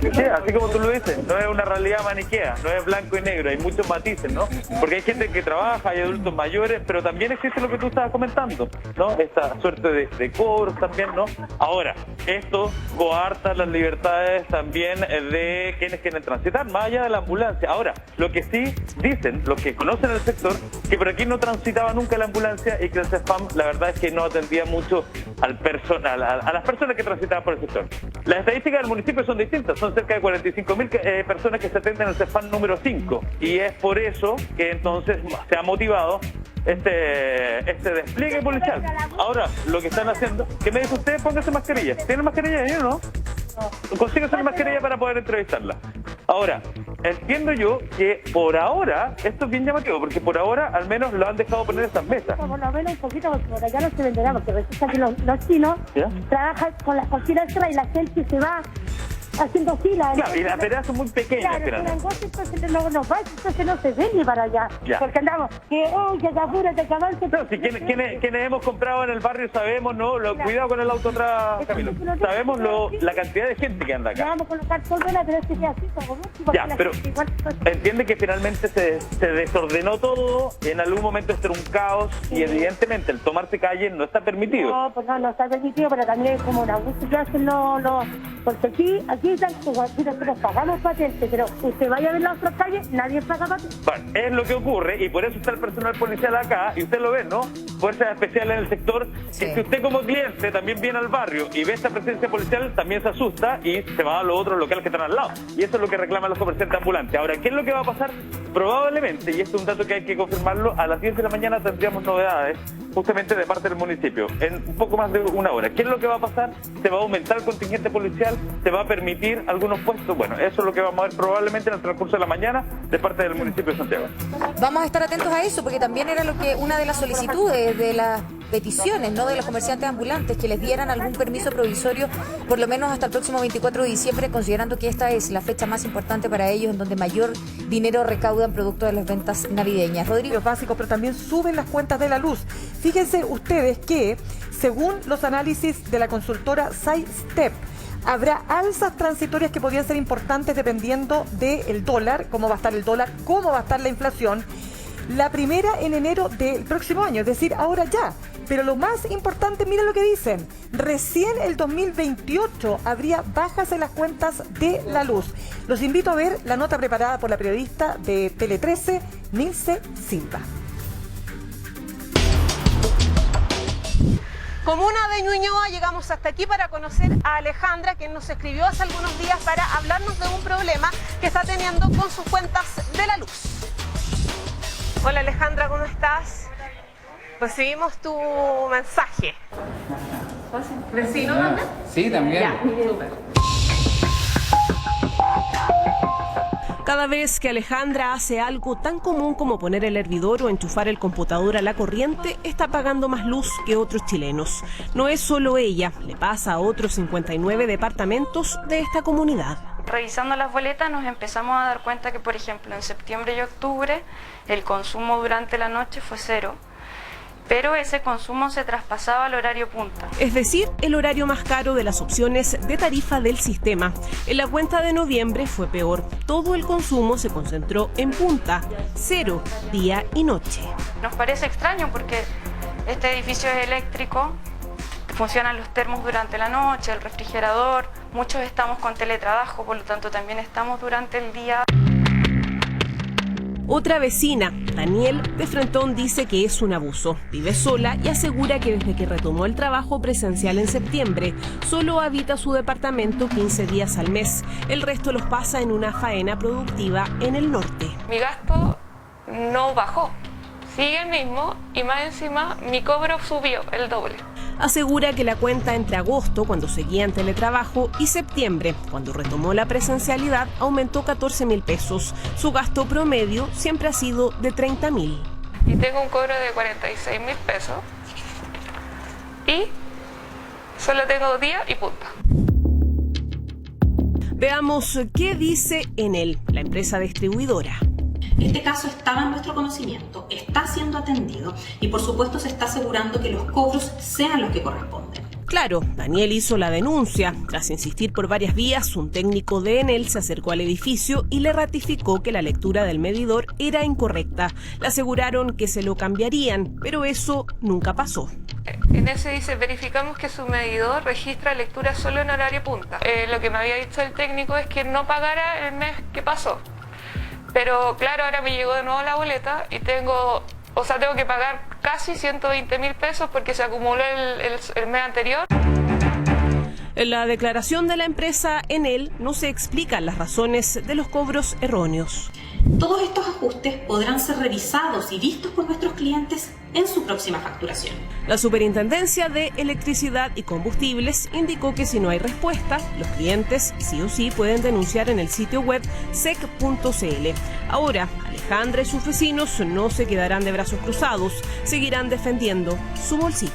Sí, así como tú lo dices, no es una realidad maniquea, no es blanco y negro, hay muchos matices, ¿no? Porque hay gente que trabaja, hay adultos mayores, pero también existe lo que tú estabas comentando, ¿no? Esta suerte de cobros también, ¿no? Ahora, esto coarta las libertades también de quienes quieren transitar, más allá de la ambulancia. Ahora, lo que sí dicen, los que conocen el sector, que por aquí no transitaba nunca la ambulancia y que el CESFAM, la verdad es que no atendía mucho al personal, a las personas que transitaban por el sector. Las estadísticas del municipio son distintas, son cerca de 45.000 personas que se atienden en el CESFAM número 5, y es por eso que entonces se ha motivado este despliegue policial. Ahora, lo que están haciendo, ¿qué me dice usted? Póngase mascarilla. ¿Tiene mascarilla ahí o no? Consíguese una mascarilla para poder entrevistarla. Ahora, entiendo yo que por ahora, esto es bien llamativo, porque por ahora al menos lo han dejado poner estas mesas. Por lo menos un poquito, porque por allá no se venderá, porque resulta que los chinos trabajan con las cocinas y la gente se va haciendo fila. Claro, y las veredas son muy pequeñas. Claro, entonces no nos va, entonces no se ve ni para allá. Ya. Porque andamos, que apúrate, que avance. No, si quienes hemos comprado en el barrio sabemos, ¿no? Cuidado con el auto atrás, Camilo. Sabemos la cantidad de gente que anda acá. Vamos a colocar todo pero es que sea así, como ya, pero entiende que finalmente se desordenó todo, en algún momento esto era un caos, y evidentemente el tomarse calle no está permitido. No, pues no está permitido, pero también es como un abuso que hacen porque aquí nosotros pagamos patente, pero usted vaya a ver las otras calles, nadie paga patente. Bueno, es lo que ocurre, y por eso está el personal policial acá, y usted lo ve, ¿no? Fuerzas especiales en el sector, que si usted como cliente también viene al barrio y ve esta presencia policial, también se asusta y se va a los otros locales que están al lado. Y eso es lo que reclaman los comerciantes ambulantes. Ahora, ¿qué es lo que va a pasar? Probablemente, y esto es un dato que hay que confirmarlo, a las 10 de la mañana tendríamos novedades justamente de parte del municipio, en un poco más de una hora. ¿Qué es lo que va a pasar? ¿Se va a aumentar el contingente policial? ¿Se va a permitir algunos puestos? Bueno, eso es lo que vamos a ver probablemente en el transcurso de la mañana de parte del municipio de Santiago. Vamos a estar atentos a eso, porque también era una de las solicitudes de las peticiones, ¿no?, de los comerciantes ambulantes, que les dieran algún permiso provisorio, por lo menos hasta el próximo 24 de diciembre, considerando que esta es la fecha más importante para ellos, en donde mayor dinero recaudan producto de las ventas navideñas. Rodrigo. Básicos, pero también suben las cuentas de la luz. Fíjense ustedes que, según los análisis de la consultora SideStep, habrá alzas transitorias que podrían ser importantes dependiendo del dólar, cómo va a estar el dólar, cómo va a estar la inflación. La primera en enero del próximo año, es decir, ahora ya. Pero lo más importante, miren lo que dicen, recién el 2028 habría bajas en las cuentas de la luz. Los invito a ver la nota preparada por la periodista de Tele 13, Nilce Silva. Comuna de Ñuñoa, llegamos hasta aquí para conocer a Alejandra, quien nos escribió hace algunos días para hablarnos de un problema que está teniendo con sus cuentas de la luz. Hola Alejandra, ¿cómo estás? Recibimos tu mensaje. ¿Vecino también? Sí, también. Ya, súper. Cada vez que Alejandra hace algo tan común como poner el hervidor o enchufar el computador a la corriente, está pagando más luz que otros chilenos. No es solo ella, le pasa a otros 59 departamentos de esta comunidad. Revisando las boletas nos empezamos a dar cuenta que, por ejemplo, en septiembre y octubre el consumo durante la noche fue 0 pero ese consumo se traspasaba al horario punta. Es decir, el horario más caro de las opciones de tarifa del sistema. En la cuenta de noviembre fue peor. Todo el consumo se concentró en punta, 0, día y noche. Nos parece extraño porque este edificio es eléctrico, funcionan los termos durante la noche, el refrigerador, muchos estamos con teletrabajo, por lo tanto también estamos durante el día. Otra vecina, Daniel, de Frentón, dice que es un abuso. Vive sola y asegura que desde que retomó el trabajo presencial en septiembre, solo habita su departamento 15 días al mes. El resto los pasa en una faena productiva en el norte. Mi gasto no bajó, sigue el mismo y más encima mi cobro subió el doble. Asegura que la cuenta entre agosto, cuando seguía en teletrabajo, y septiembre, cuando retomó la presencialidad, aumentó 14.000 pesos. Su gasto promedio siempre ha sido de 30.000. Y tengo un cobro de 46.000 pesos y solo tengo día y punta. Veamos qué dice Enel, la empresa distribuidora. Este caso estaba en nuestro conocimiento, está siendo atendido y por supuesto se está asegurando que los cobros sean los que corresponden. Claro, Daniel hizo la denuncia. Tras insistir por varias vías, un técnico de Enel se acercó al edificio y le ratificó que la lectura del medidor era incorrecta. Le aseguraron que se lo cambiarían, pero eso nunca pasó. En ese dice, verificamos que su medidor registra lectura solo en horario punta. Lo que me había dicho el técnico es que no pagara el mes que pasó. Pero claro, ahora me llegó de nuevo la boleta y tengo que pagar casi 120.000 pesos porque se acumuló el mes anterior. En la declaración de la empresa Enel no se explican las razones de los cobros erróneos. Todos estos ajustes podrán ser revisados y vistos por nuestros clientes en su próxima facturación. La Superintendencia de Electricidad y Combustibles indicó que si no hay respuesta, los clientes sí o sí pueden denunciar en el sitio web sec.cl. Ahora, Alejandra y sus vecinos no se quedarán de brazos cruzados, seguirán defendiendo su bolsillo.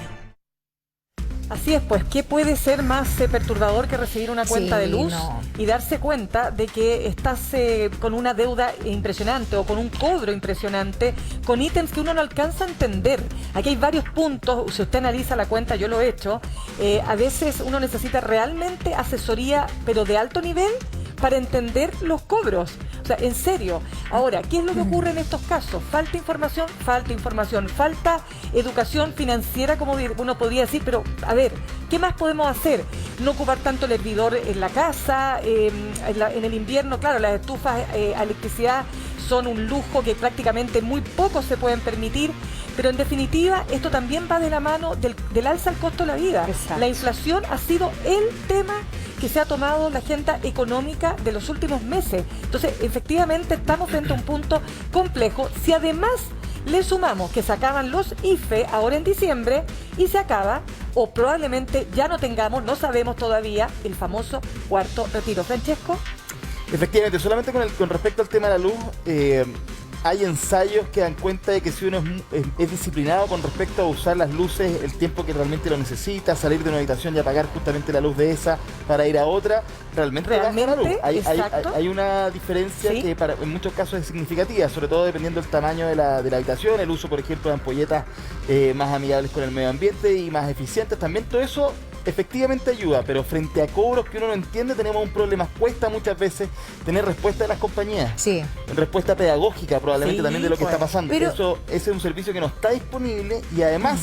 Así es, pues, ¿qué puede ser más perturbador que recibir una cuenta de luz y darse cuenta de que estás con una deuda impresionante o con un cobro impresionante, con ítems que uno no alcanza a entender? Aquí hay varios puntos, si usted analiza la cuenta, yo lo he hecho, a veces uno necesita realmente asesoría, pero de alto nivel, para entender los cobros. O sea, en serio. Ahora, ¿qué es lo que ocurre en estos casos? Falta información, falta educación financiera, como uno podría decir, pero a ver, ¿qué más podemos hacer? No ocupar tanto el hervidor en la casa, en el invierno, claro, las estufas a electricidad son un lujo que prácticamente muy pocos se pueden permitir, pero en definitiva esto también va de la mano del alza al costo de la vida. Exacto. La inflación ha sido el tema que se ha tomado la agenda económica de los últimos meses. Entonces, efectivamente, estamos frente a un punto complejo. Si además le sumamos que se acaban los IFE ahora en diciembre y se acaba, o probablemente ya no tengamos, no sabemos todavía, el famoso cuarto retiro. Francesco. Efectivamente, solamente con respecto al tema de la luz, hay ensayos que dan cuenta de que si uno es disciplinado con respecto a usar las luces el tiempo que realmente lo necesita, salir de una habitación y apagar justamente la luz de esa para ir a otra, realmente baja la luz. Hay una diferencia que en muchos casos es significativa, sobre todo dependiendo del tamaño de la habitación, el uso, por ejemplo, de ampolletas más amigables con el medio ambiente y más eficientes. También todo eso efectivamente ayuda, pero frente a cobros que uno no entiende tenemos un problema. Cuesta muchas veces tener respuesta de las compañías. Sí. Respuesta pedagógica probablemente también de lo que está pasando. Pero ese es un servicio que no está disponible y además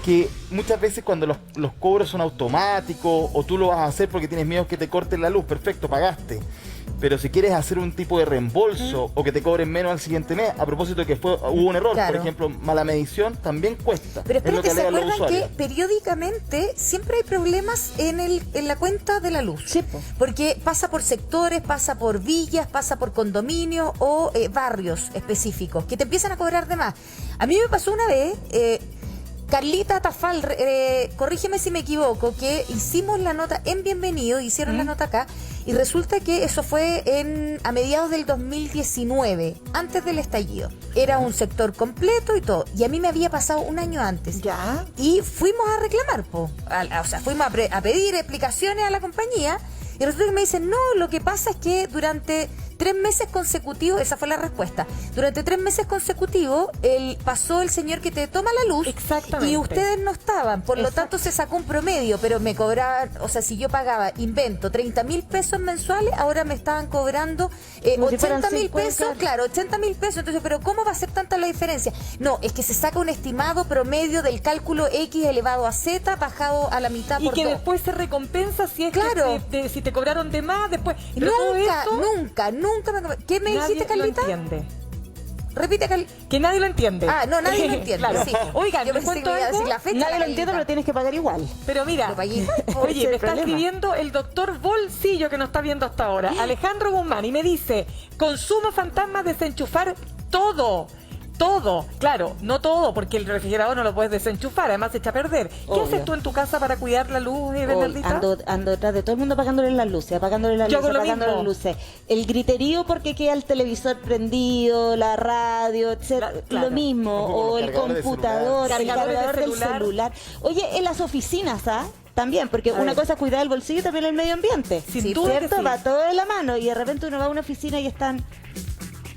que muchas veces cuando los cobros son automáticos o tú lo vas a hacer porque tienes miedo que te corten la luz, perfecto, pagaste. Pero si quieres hacer un tipo de reembolso o que te cobren menos al siguiente mes, a propósito de que hubo un error, por ejemplo, mala medición, también cuesta. Pero espérate, ¿se acuerdan que periódicamente siempre hay problemas en la cuenta de la luz? Sí. Porque pasa por sectores, pasa por villas, pasa por condominios o barrios específicos, que te empiezan a cobrar de más. A mí me pasó una vez... Carlita Tafal, corrígeme si me equivoco, que hicimos la nota en Bienvenido, hicieron la nota acá, y resulta que eso fue a mediados del 2019, antes del estallido. Era un sector completo y todo, y a mí me había pasado un año antes. Ya. Y fuimos a reclamar, fuimos a pedir explicaciones a la compañía, y resulta que me dicen, no, lo que pasa es que durante 3 meses consecutivos, esa fue la respuesta, durante 3 meses consecutivos pasó el señor que te toma la luz. Exactamente. Y ustedes no estaban, por lo tanto se sacó un promedio, pero me cobraban, o sea, si yo pagaba, invento, 30.000 pesos mensuales, ahora me estaban cobrando 80.000 pesos, claro, 80.000 pesos, entonces, pero ¿cómo va a ser tanta la diferencia? No, es que se saca un estimado promedio del cálculo X elevado a Z, bajado a la mitad por 2. Y que después se recompensa si es que si te cobraron de más, después... Nunca ¿Qué me dijiste, Carlita? Repite, que nadie lo entiende. Ah, no, nadie lo entiende. Claro. Sí. Oigan, yo pensé que iba a decir la fecha. Nadie lo entiende, pero tienes que pagar igual. Pero mira, oye, me está escribiendo el doctor Bolsillo, que nos está viendo hasta ahora, Alejandro Guzmán, y me dice: consumo fantasma, desenchufar todo. Claro, no todo, porque el refrigerador no lo puedes desenchufar, además se echa a perder. ¿Qué haces tú en tu casa para cuidar la luz, Bernardita? Ando detrás de todo el mundo apagándole las luces, las luces. El griterío porque queda el televisor prendido, la radio, etcétera, lo mismo, o el computador, el cargador del celular. Oye, en las oficinas, también, porque una cosa es cuidar el bolsillo y también el medio ambiente. Sin duda, ¿cierto? Va todo de la mano y de repente uno va a una oficina y están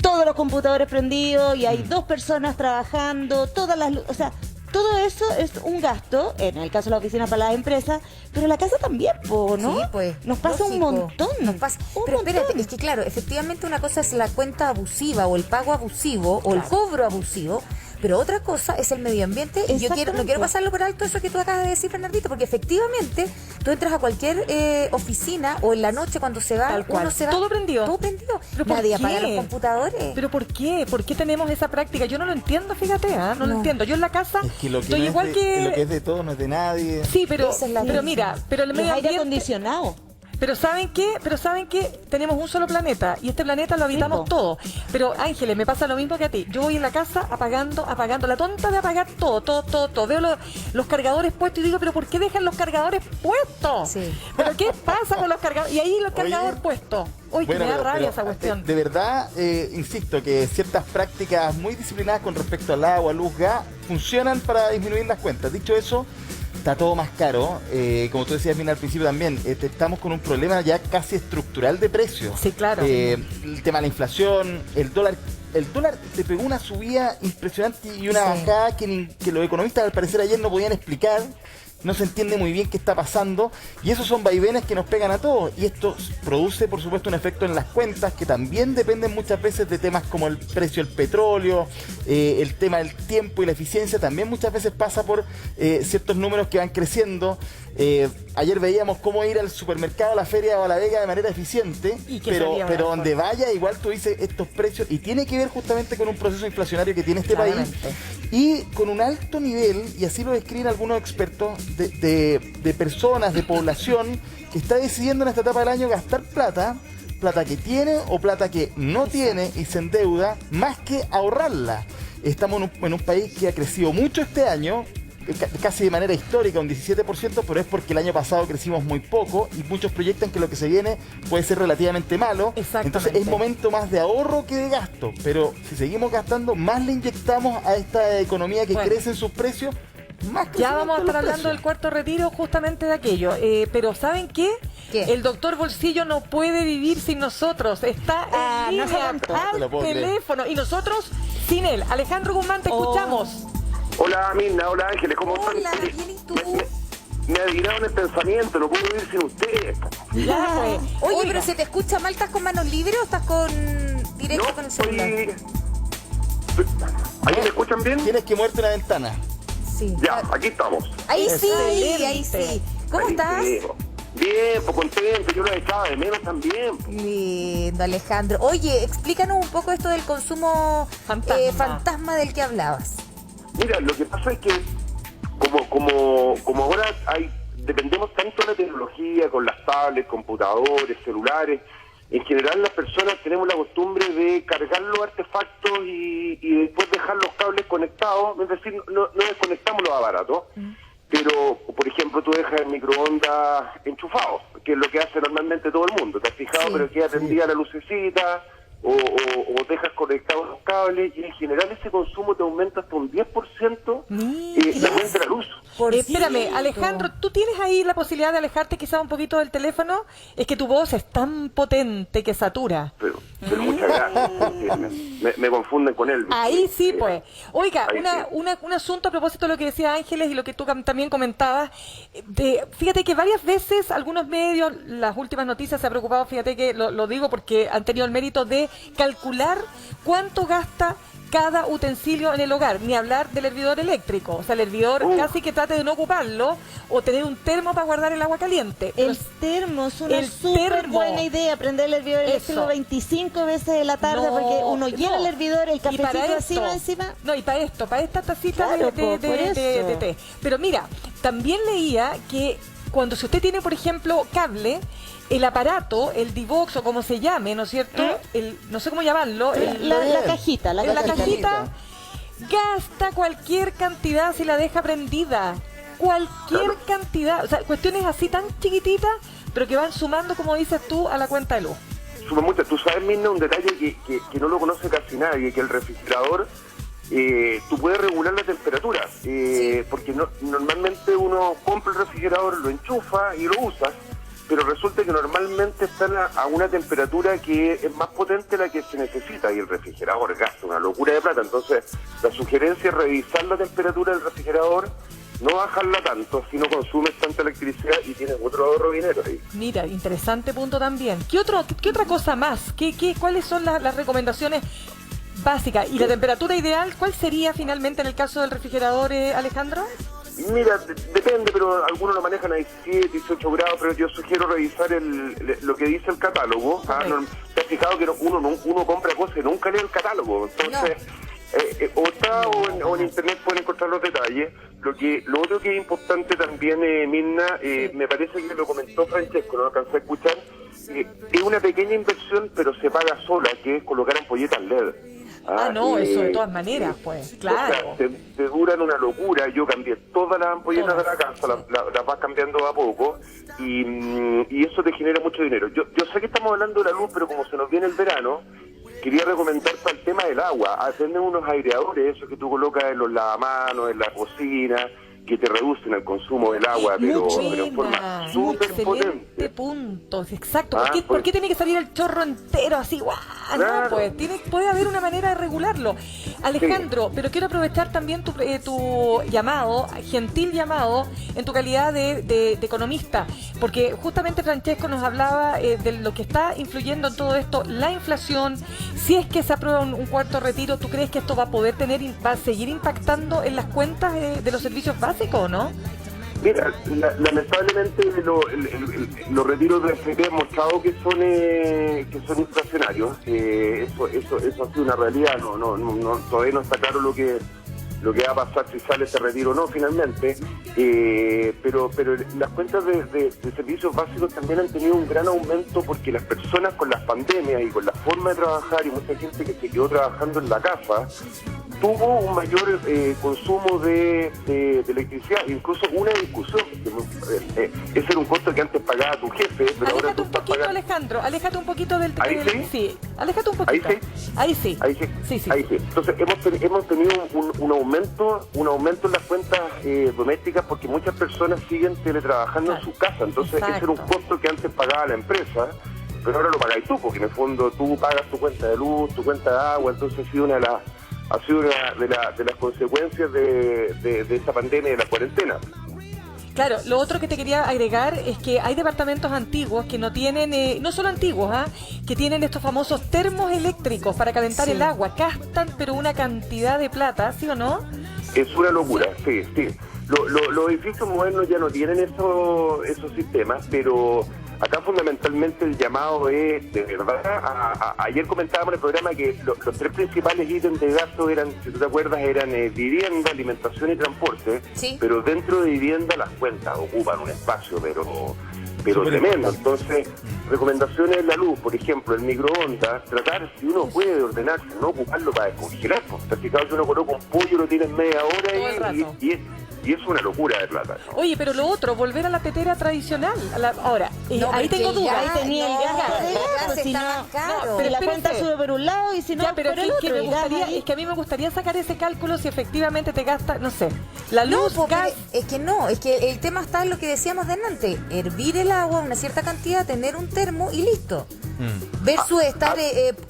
todos los computadores prendidos y hay 2 personas trabajando, todas las luces, o sea, todo eso es un gasto, en el caso de la oficina para las empresas, pero la casa también, ¿no? Sí, pues. Nos pasa un montón. Pero espérate, es que claro, efectivamente una cosa es la cuenta abusiva o el pago abusivo o el cobro abusivo, pero otra cosa es el medio ambiente. Y yo no quiero pasarlo por alto eso que tú acabas de decir, Bernardito, porque efectivamente tú entras a cualquier oficina o en la noche cuando se va, uno se va. Todo prendido. Nadie apaga los computadores. ¿Pero por qué? ¿Por qué tenemos esa práctica? Yo no lo entiendo, fíjate, no lo entiendo. Yo en la casa estoy no igual que... Lo que es de todo no es de nadie. Sí, pero mira, pero el medio ambiente... aire acondicionado. Pero ¿saben qué? Tenemos un solo planeta y este planeta lo habitamos todos. Pero Ángeles, me pasa lo mismo que a ti. Yo voy en la casa apagando, la tonta de apagar todo. Veo los cargadores puestos y digo, ¿pero por qué dejan los cargadores puestos? Sí. ¿Pero qué pasa con los cargadores? Y ahí los cargadores puestos. Uy, que me da rabia esa cuestión. De verdad, insisto, que ciertas prácticas muy disciplinadas con respecto al agua, luz, gas, funcionan para disminuir las cuentas. Dicho eso, está todo más caro, como tú decías bien al principio también, estamos con un problema ya casi estructural de precios. Sí, claro. El tema de la inflación, el dólar te pegó una subida impresionante y una bajada que los economistas al parecer ayer no podían explicar. No se entiende muy bien qué está pasando y esos son vaivenes que nos pegan a todos y esto produce por supuesto un efecto en las cuentas que también dependen muchas veces de temas como el precio del petróleo, el tema del tiempo y la eficiencia también muchas veces pasa por ciertos números que van creciendo. Ayer veíamos cómo ir al supermercado, a la feria o a la vega de manera eficiente, pero donde vaya igual tú dices estos precios y tiene que ver justamente con un proceso inflacionario que tiene este país y con un alto nivel, y así lo describen algunos expertos, de personas, de población que está decidiendo en esta etapa del año gastar plata que tiene o plata que no tiene y se endeuda más que ahorrarla. Estamos en un país que ha crecido mucho este año, casi de manera histórica, un 17%, pero es porque el año pasado crecimos muy poco y muchos proyectan que lo que se viene puede ser relativamente malo. Entonces es momento más de ahorro que de gasto, pero si seguimos gastando, más le inyectamos a esta economía que crece en sus precios. Ya vamos a estar hablando del cuarto retiro justamente de aquello. Pero ¿saben qué? El doctor Bolsillo no puede vivir sin nosotros. Está en línea, al teléfono. Y nosotros sin él. Alejandro Guzmán, te escuchamos. Hola Mirna, hola Ángeles, ¿cómo están? Hola, bien, ¿y tú? Me admiraron el pensamiento, no puedo vivir sin ustedes. Oye, pero ¿se te escucha mal? ¿Estás con manos libres o estás directo con el celular? ¿Ahí me escuchan bien? Tienes que moverte la ventana. Sí. Ya, aquí estamos. Ahí sí. ¿Cómo estás? Bien, pues contento, yo lo echaba de menos también. Lindo, Alejandro. Oye, explícanos un poco esto del consumo fantasma del que hablabas. Mira, lo que pasa es que como ahora dependemos tanto de la tecnología, con las tablets, computadores, celulares, en general las personas tenemos la costumbre de cargar los artefactos y después dejar los cables conectados, es decir, no desconectamos los aparatos, pero por ejemplo tú dejas el microondas enchufado, que es lo que hace normalmente todo el mundo, ¿te has fijado? Pero queda prendida la lucecita, o dejas conectados los cables, y en general ese consumo te aumenta hasta un 10% la cuenta de la luz. Espérame, Alejandro, ¿tú tienes ahí la posibilidad de alejarte quizá un poquito del teléfono? Es que tu voz es tan potente que satura. Pero muchas gracias, porque me confunden con él. Ahí sí, pues. Oiga, ahí un asunto a propósito de lo que decía Ángeles y lo que tú también comentabas. Fíjate que varias veces algunos medios, las últimas noticias se ha preocupado, fíjate que lo digo porque han tenido el mérito de calcular cuánto gasta cada utensilio en el hogar, ni hablar del hervidor eléctrico. O sea, el hervidor casi que trate de no ocuparlo, o tener un termo para guardar el agua caliente. El termo es una súper buena idea, prender el hervidor eléctrico 25 veces en la tarde, porque uno llena el hervidor, el cafecito encima. No, y para esta tacita de té. Pero mira, también leía que si usted tiene, por ejemplo, cable, el aparato, el Divox o como se llame, ¿no es cierto? No sé cómo llamarlo. La cajita. La cajita gasta cualquier cantidad si la deja prendida. Cualquier cantidad. O sea, cuestiones así tan chiquititas, pero que van sumando, como dices tú, a la cuenta de luz. Suma mucho. Tú sabes, Mirna, un detalle que no lo conoce casi nadie, que el refrigerador, tú puedes regular la temperatura, porque normalmente uno compra el refrigerador, lo enchufa y lo usa, pero resulta que normalmente están a una temperatura que es más potente de la que se necesita, y el refrigerador gasta una locura de plata. Entonces la sugerencia es revisar la temperatura del refrigerador, no bajarla tanto, así no consumes tanta electricidad y tienes otro ahorro de dinero ahí. Mira, interesante punto también. ¿Qué otra cosa más? ¿Cuáles son las recomendaciones básicas? ¿Y la temperatura ideal cuál sería finalmente en el caso del refrigerador, Alejandro? Mira, depende, pero algunos lo manejan a 17, 18 grados, pero yo sugiero revisar lo que dice el catálogo. ¿Te has fijado que uno compra cosas y nunca lee el catálogo? Entonces, o en internet pueden encontrar los detalles. Lo otro que es importante también, Mirna, me parece que lo comentó Francesco, no lo alcancé a escuchar, es una pequeña inversión, pero se paga sola, que es colocar ampolletas LED. Eso de todas maneras, pues, claro. O sea, te duran una locura. Yo cambié todas las ampolletas de la casa, las vas cambiando a poco, y eso te genera mucho dinero. Yo sé que estamos hablando de la luz, pero como se nos viene el verano, quería recomendar para el tema del agua. Tienen unos aireadores, esos que tú colocas en los lavamanos, en la cocina, que te reducen el consumo del agua, pero en forma súper potente. Puntos, exacto. ¿Por qué tiene que salir el chorro entero así? ¡Guau! Claro. No, pues puede haber una manera de regularlo. Alejandro, pero quiero aprovechar también tu llamado, gentil llamado, en tu calidad de economista, porque justamente Francesco nos hablaba de lo que está influyendo en todo esto, la inflación. Si es que se aprueba un cuarto retiro, ¿tú crees que esto va a seguir impactando en las cuentas de los servicios básicos o no? Mira, lamentablemente los retiros de FP han mostrado que son inflacionarios. Eso ha sido una realidad. Todavía no está claro lo que va a pasar si sale ese retiro o no finalmente. Pero las cuentas de servicios básicos también han tenido un gran aumento, porque las personas con las pandemias y con la forma de trabajar, y mucha gente que se quedó trabajando en la casa, tuvo un mayor consumo de electricidad. Incluso una discusión, ese era un costo que antes pagaba tu jefe, pero ahora tú estás pagando. Alejandro, aléjate un poquito del... ¿Ahí sí? Sí, aléjate un poquito. ¿Ahí sí? Sí. Entonces hemos tenido un aumento en las cuentas domésticas, porque muchas personas siguen teletrabajando en su casa. Entonces ese era un costo que antes pagaba la empresa, pero ahora lo pagáis tú, porque en el fondo tú pagas tu cuenta de luz, tu cuenta de agua. Entonces ha sido una de las consecuencias de esta pandemia y de la cuarentena. Claro, lo otro que te quería agregar es que hay departamentos antiguos que no tienen, no solo antiguos, que tienen estos famosos termos eléctricos para calentar el agua. Gastan, pero una cantidad de plata, ¿sí o no? Es una locura, sí. Los edificios modernos ya no tienen esos sistemas, pero acá fundamentalmente el llamado es, de verdad, ayer comentábamos en el programa que los tres principales ítems de gasto eran, si tú te acuerdas, eran vivienda, alimentación y transporte, pero dentro de vivienda las cuentas ocupan un espacio, pero tremendo. Entonces, recomendaciones en la luz, por ejemplo, el microondas, tratar, si uno puede ordenarse, no ocuparlo para descongelar. ¿Te has fijado que uno coloca un pollo, lo tiene en media hora y Y eso es una locura de plata. Oye, pero lo otro, volver a la tetera tradicional. Ahora, ahí tengo dudas. Ahí tenía el gas, si no, pero la cuenta sube por un lado y si no pero por el otro. Es que a mí me gustaría sacar ese cálculo si efectivamente te gasta, no sé, la luz, gas. Es que el tema está en lo que decíamos delante, hervir el agua, una cierta cantidad, tener un termo y listo. Versus estar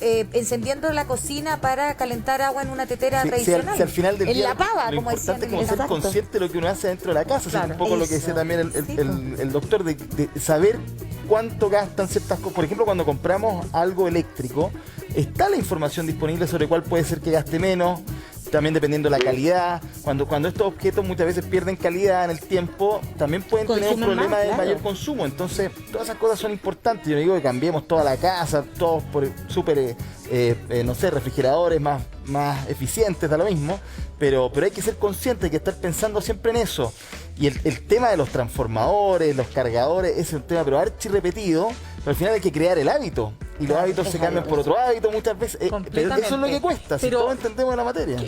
encendiendo la cocina para calentar agua en una tetera tradicional. Si al final del día, en la pava, lo como decían. importante es como ser consciente de lo que uno hace dentro de la casa. Claro, un poco lo que decía también el doctor, de saber cuánto gastan ciertas cosas. Por ejemplo, cuando compramos algo eléctrico, está la información disponible sobre cuál puede ser que gaste menos, también dependiendo de la calidad. Cuando estos objetos muchas veces pierden calidad en el tiempo, también pueden tener un problema de mayor consumo. Entonces, todas esas cosas son importantes. Yo no digo que cambiemos toda la casa, todos por súper, no sé, refrigeradores más eficientes, da lo mismo, pero hay que ser consciente, hay que estar pensando siempre en eso. Y el tema de los transformadores, los cargadores, ese es un tema pero archi repetido, pero al final hay que crear el hábito. Y los hábitos se cambian por otro hábito muchas veces. Pero eso es lo que cuesta, si todos entendemos la materia.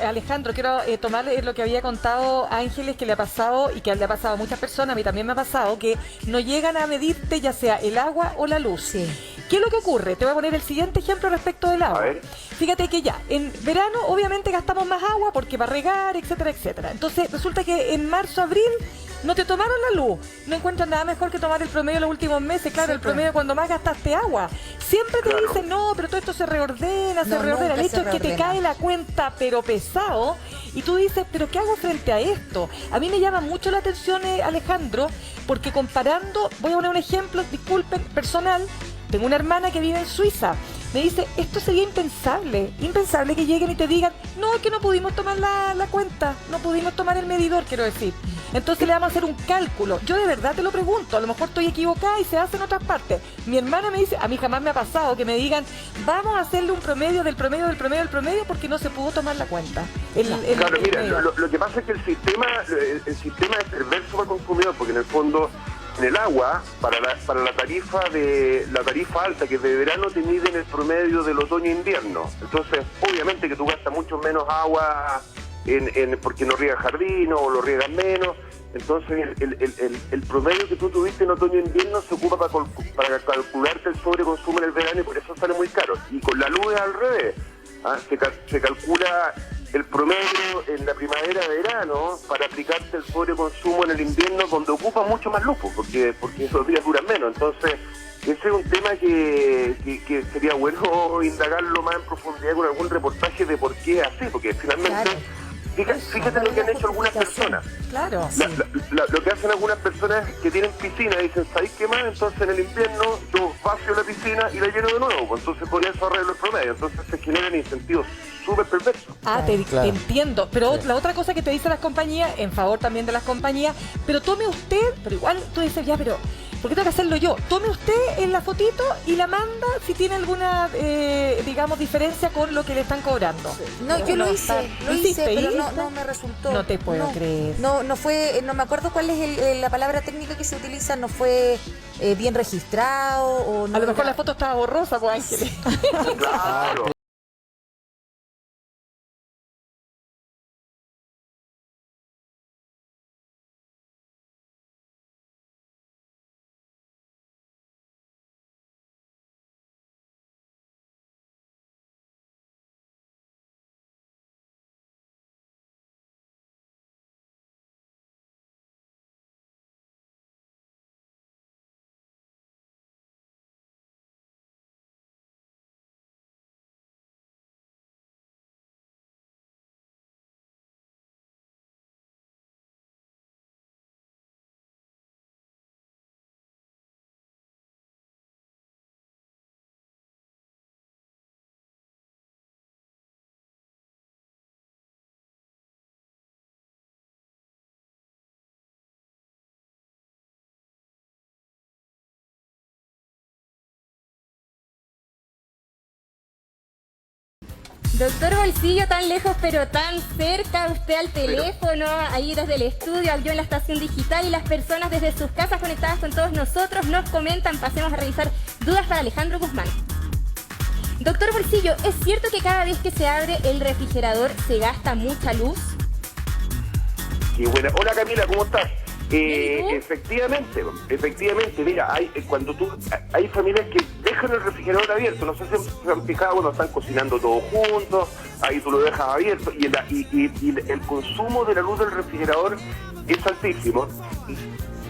Alejandro, quiero tomar lo que había contado Ángeles, que le ha pasado y que le ha pasado a muchas personas, a mí también me ha pasado, que no llegan a medirte ya sea el agua o la luz. Sí. ¿Qué es lo que ocurre? Te voy a poner el siguiente ejemplo respecto del agua. Fíjate que ya, en verano obviamente gastamos más agua porque para regar, etcétera, etcétera. Entonces resulta que en marzo, abril no te tomaron la luz. No encuentran nada mejor que tomar el promedio de los últimos meses. Claro, el promedio cuando más gastaste agua. Siempre te dicen, no, pero todo esto se reordena. El hecho es que te cae la cuenta, pero pesado. Y tú dices, pero ¿qué hago frente a esto? A mí me llama mucho la atención, Alejandro, porque comparando, voy a poner un ejemplo, disculpen, personal. Tengo una hermana que vive en Suiza. Me dice, esto sería impensable que lleguen y te digan, no, es que no pudimos tomar la cuenta, no pudimos tomar el medidor, quiero decir. Entonces le vamos a hacer un cálculo. Yo de verdad te lo pregunto, a lo mejor estoy equivocada y se hace en otras partes. Mi hermana me dice, a mí jamás me ha pasado que me digan, vamos a hacerle un promedio del promedio porque no se pudo tomar la cuenta. Claro, mira, lo que pasa es que el sistema es perverso para el consumidor, porque en el fondo, en el agua, para la tarifa alta, que de verano te miden el promedio del otoño e invierno. Entonces, obviamente que tú gastas mucho menos agua porque no riegas jardín o lo riegas menos. Entonces, el promedio que tú tuviste en otoño e invierno se ocupa para calcularte el sobreconsumo en el verano y por eso sale muy caro. Y con la luz es al revés. Se calcula el promedio en la primavera-verano para aplicarte el sobreconsumo en el invierno donde ocupa mucho más luz, porque esos días duran menos. Entonces, ese es un tema que sería bueno indagarlo más en profundidad con algún reportaje de por qué es así, porque finalmente... Fíjate lo que han hecho algunas personas. Claro. Lo que hacen algunas personas que tienen piscina, dicen, ¿sabéis qué más? Entonces en el invierno yo vacío la piscina y la lleno de nuevo. Pues entonces por eso arreglo el promedio. Entonces se generan incentivos súper perversos. Te entiendo. Pero la otra cosa que te dicen las compañías, en favor también de las compañías, pero tome usted, pero igual tú dices, ya, pero ¿por qué tengo que hacerlo yo? Tome usted en la fotito y la manda si tiene alguna, digamos, diferencia con lo que le están cobrando. No, yo lo hice, pero no me resultó. No te puedo creer. No fue, no me acuerdo cuál es la palabra técnica que se utiliza, no fue bien registrado. O no a lo mejor la foto estaba borrosa, pues Ángeles. Claro. Doctor Bolsillo, tan lejos pero tan cerca, usted al teléfono, ahí desde el estudio, yo en la estación digital y las personas desde sus casas conectadas con todos nosotros nos comentan, pasemos a revisar dudas para Alejandro Guzmán. Doctor Bolsillo, ¿es cierto que cada vez que se abre el refrigerador se gasta mucha luz? Qué buena. Hola Camila, ¿cómo estás? Efectivamente, mira, hay familias que dejan el refrigerador abierto, no sé si se han fijado cuando están cocinando todos juntos, ahí tú lo dejas abierto y el consumo de la luz del refrigerador es altísimo.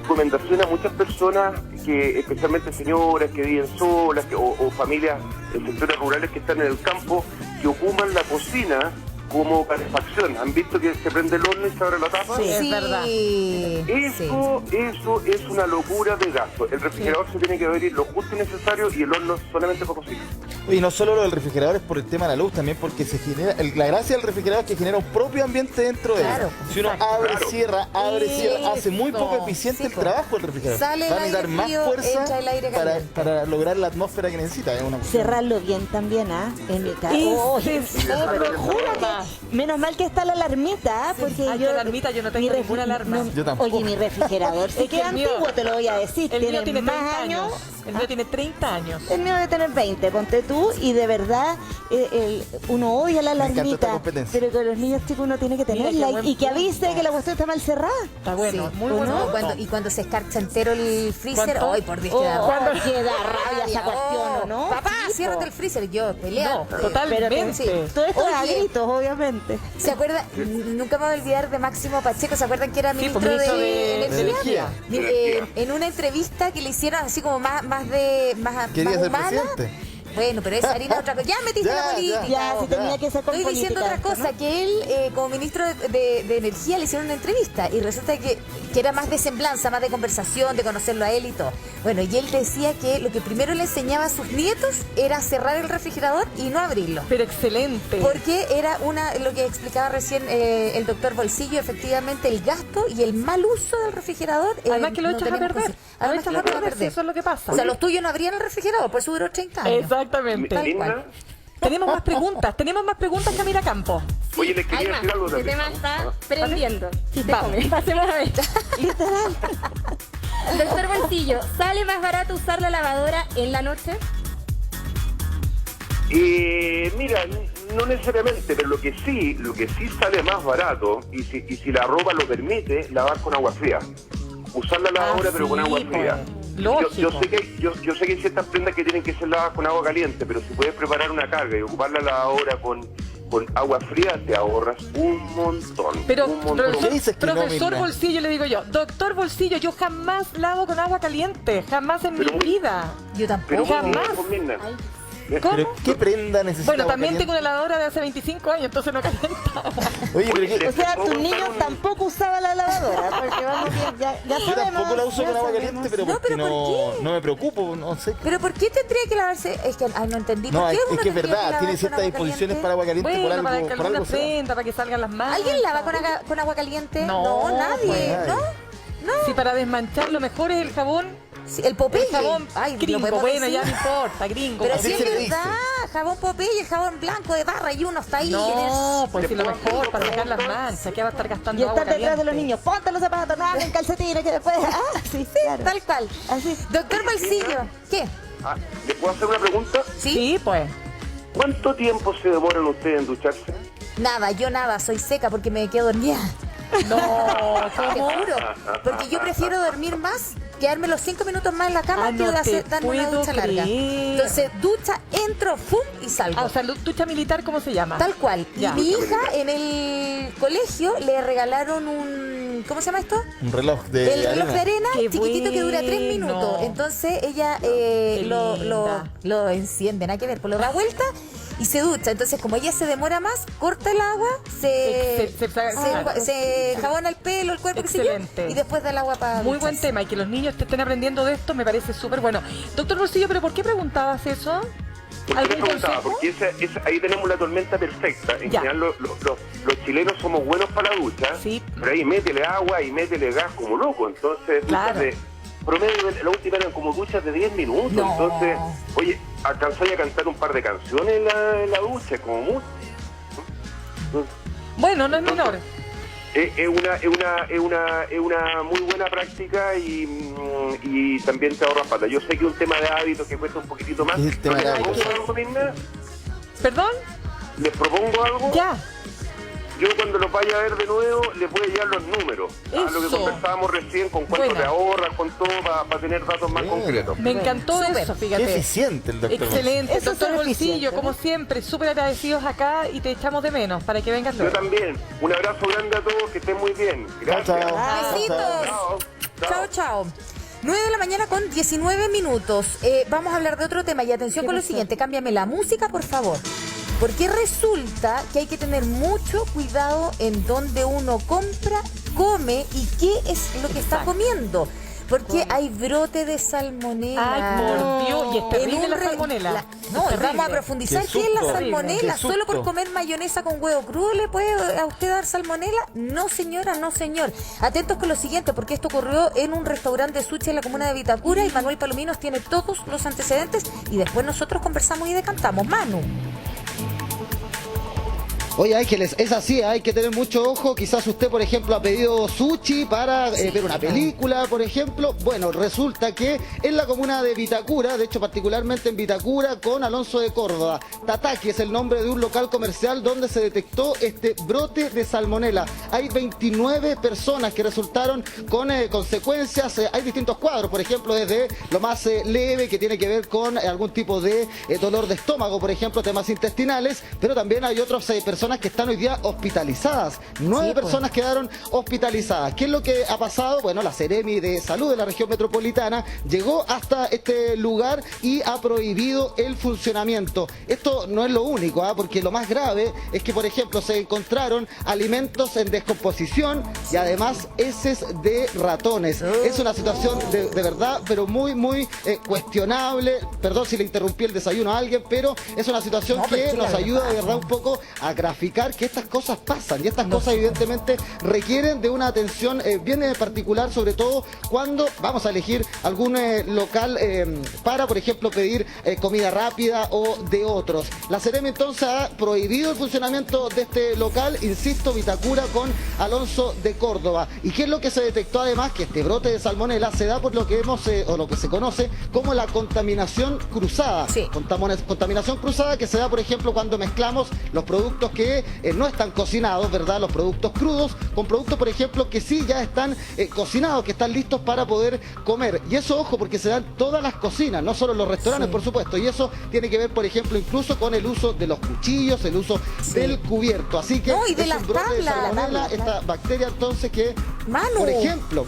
Recomendación a muchas personas, que especialmente señoras que viven solas o familias en sectores rurales que están en el campo, que ocupan la cocina como calefacción. ¿Han visto que se prende el horno y se abre la tapa? Sí, es verdad. Eso es una locura de gasto. El refrigerador se tiene que abrir lo justo y necesario y el horno solamente para cocinar. Y no solo lo del refrigerador es por el tema de la luz, también porque se genera, la gracia del refrigerador es que genera un propio ambiente dentro de él. Si uno abre, cierra, hace muy poco eficiente el trabajo del refrigerador. Sale Va a necesitar más fuerza para lograr la atmósfera que necesita. Cerrarlo bien también, En mi casa. Menos mal que está la alarmita, porque yo no tengo ninguna alarma. Yo tampoco. Oye, mi refrigerador sí que es antiguo, te lo voy a decir. El mío tiene más 30 años. El mío tiene 30 años. El mío debe tener 20, ponte tú, y de verdad uno odia la alarmita, pero con los niños chicos uno tiene que tenerla y que avise que la cuestión está mal cerrada. Está bueno, sí, muy bueno. Y cuando se escarcha entero el freezer, ¡ay, por Dios! Queda rabia esa cuestión, ¿no? Papá, ciérrate el freezer, yo peleo. No, totalmente. Todo esto a gritos, obviamente. ¿Se acuerdan? Nunca me voy a olvidar de Máximo Pacheco. ¿Se acuerdan que era ministro de Energía? En una entrevista que le hicieron así como más humana. Bueno, pero esa harina otra cosa. Ya metiste la política. Ya, si tenía que ser con Estoy diciendo otra cosa, ¿no? Que él, como ministro de Energía, le hicieron una entrevista y resulta que era más de semblanza, más de conversación, de conocerlo a él y todo. Bueno, y él decía que lo que primero le enseñaba a sus nietos era cerrar el refrigerador y no abrirlo. Pero excelente. Porque era lo que explicaba recién el doctor Bolsillo, efectivamente, el gasto y el mal uso del refrigerador. Además que lo echas a perder. Además que lo echas a perder, eso es lo que pasa. O sea, los tuyos no abrían el refrigerador, por eso duró 30 años. Exactamente. Tenemos más preguntas, Camila Campo. Oye, les quería decir algo también. El tema está prendiendo. Pasemos a ver. Literal. Doctor Bolsillo, ¿sale más barato usar la lavadora en la noche? Mira, no necesariamente, pero lo que sí sale más barato, y si la ropa lo permite, lavar con agua fría. Usar la lavadora pero con agua fría. Yo sé que hay ciertas prendas que tienen que ser lavadas con agua caliente, pero si puedes preparar una carga y ocupar la lavadora con agua fría, te ahorras un montón. Pero, profesor Bolsillo, le digo yo, doctor Bolsillo, yo jamás lavo con agua caliente, jamás en mi vida. Yo tampoco. Jamás. ¿Cómo? ¿Pero qué prenda necesitas? Bueno, también tengo una lavadora de hace 25 años, entonces no calienta. Oye, pero o sea, tus niños tampoco usaban la lavadora, porque vamos bien, ya yo tampoco la uso con agua caliente, pero porque no me preocupo, no sé. ¿Pero por qué tendría que lavarse? Es que no entendí. No, es que es verdad, tiene ciertas disposiciones para agua caliente por algo. Para que alguna prenda, para que salgan las manos. ¿Alguien lava con agua caliente? No, nadie. ¿No? Si para desmanchar lo mejor es el jabón. Sí, el Popeye. El jabón gringo, bueno, ya no importa, gringo. Pero sí es verdad, jabón Popeye, el jabón blanco de barra y uno está ahí. No, pues sí, lo mejor para sacar las manchas, que va a estar gastando y agua estar detrás caliente. de los niños, ponte los zapatos, no hagan calcetines, que después... sí, claro. Tal cual. Así. Doctor Bolsillo, ¿qué? ¿Le puedo hacer una pregunta? Sí, pues. ¿Cuánto tiempo se demoran ustedes en ducharse? Nada, soy seca porque me quedo dormida. No, te juro, porque yo prefiero dormir más, quedarme los 5 minutos más en la cama que darme una ducha larga. Entonces, ducha, entro, ¡fum! Y salgo. O sea, ducha militar, ¿cómo se llama? Tal cual. Ya. Y mi hija en el colegio le regalaron un... ¿Cómo se llama esto? Un reloj de arena. El reloj de arena, Qué chiquitito, que dura 3 bueno. minutos. Entonces, ella lo enciende, nada que ver, pues lo da vuelta y se ducha. Entonces, como ella se demora más, corta el agua, se jabona el pelo, el cuerpo, excelente. y después da el agua para muy buen tema, y que los niños te estén aprendiendo de esto me parece súper bueno. Doctor Bolsillo, ¿pero por qué preguntabas eso? Porque ahí tenemos la tormenta perfecta. En general los chilenos somos buenos para la ducha, pero ahí métele agua y métele gas como loco. Entonces, promedio, la última eran como duchas de 10 minutos. Entonces, oye, alcanzáis a cantar un par de canciones en la ducha, como mucho. Bueno, no es menor. Es una muy buena práctica y también te ahorra plata. Yo sé que es un tema de hábitos que cuesta un poquitito más. El tema de hábitos. ¿Perdón? ¿Les propongo algo? Ya. yo cuando lo vaya a ver de nuevo le voy a llevar los números. Lo que conversábamos recién, con cuánto te ahorras, con todo, para tener datos más concretos. Me encantó eso, fíjate. Qué eficiente el doctor. Excelente, doctor Bolsillo, como siempre, súper agradecidos acá y te echamos de menos para que vengas luego. Yo también. Un abrazo grande a todos, que estén muy bien. Gracias. Besitos. Chao, chao. 9 de la mañana con 19 minutos. Vamos a hablar de otro tema y atención con lo siguiente. Cámbiame la música, por favor. Porque resulta que hay que tener mucho cuidado en dónde uno compra, come y qué es lo que está comiendo. Porque hay brote de salmonela. Ay, por Dios, y es terrible la salmonela. No, vamos a profundizar qué es la salmonela. Solo por comer mayonesa con huevo crudo le puede a usted dar salmonela. No, señora, no, señor. Atentos con lo siguiente, porque esto ocurrió en un restaurante de sushi en la comuna de Vitacura y Manuel Palominos tiene todos los antecedentes y después nosotros conversamos y decantamos. Manu. Oye, Ángeles, es así, hay que tener mucho ojo. Quizás usted, por ejemplo, ha pedido sushi para ver una película, por ejemplo. Bueno, resulta que en la comuna de Vitacura, de hecho particularmente en Vitacura, con Alonso de Córdoba, Tataki es el nombre de un local comercial donde se detectó este brote de salmonela. Hay 29 personas que resultaron con consecuencias. Hay distintos cuadros, por ejemplo, desde lo más leve, que tiene que ver con algún tipo de dolor de estómago, por ejemplo, temas intestinales, pero también hay otras personas que están hoy día hospitalizadas. 9 personas quedaron hospitalizadas. ¿Qué es lo que ha pasado? Bueno, la Seremi de Salud de la región metropolitana llegó hasta este lugar y ha prohibido el funcionamiento. Esto no es lo único, porque lo más grave es que, por ejemplo, se encontraron alimentos en descomposición y además heces de ratones. Es una situación de verdad, pero muy cuestionable. Perdón si le interrumpí el desayuno a alguien, pero es una situación que nos ayuda de verdad un poco a graficar que estas cosas pasan y estas cosas evidentemente requieren de una atención bien particular, sobre todo cuando vamos a elegir algún local para, por ejemplo, pedir comida rápida o de otros. La Seremi entonces ha prohibido el funcionamiento de este local, insisto, Vitacura con Alonso de Córdoba. ¿Y qué es lo que se detectó además? Que este brote de salmonela se da por lo que o lo que se conoce como la contaminación cruzada. Contaminación cruzada que se da, por ejemplo, cuando mezclamos los productos que no están cocinados, ¿verdad? Los productos crudos con productos, por ejemplo, que sí ya están cocinados, que están listos para poder comer. Y eso, ojo, porque se dan todas las cocinas, no solo los restaurantes, por supuesto. Y eso tiene que ver, por ejemplo, incluso con el uso de los cuchillos, el uso del cubierto. Así que y de es las un brote de salmonela, tablas, esta bacteria entonces que, Manu, por ejemplo,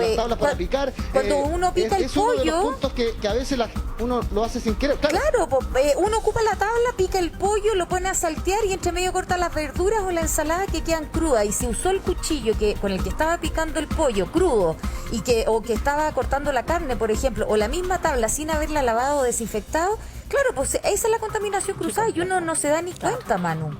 las tablas para picar. Cuando uno pica el pollo, uno de los puntos que a veces uno lo hace sin querer. Claro, uno ocupa la tabla, pica el pollo, lo pone a saltear y entre medio corta las verduras o la ensalada que quedan crudas. Y si usó el cuchillo con el que estaba picando el pollo crudo o que estaba cortando la carne, por ejemplo, o la misma tabla sin haberla lavado o desinfectado, claro, pues esa es la contaminación cruzada y uno no se da ni cuenta, Manu.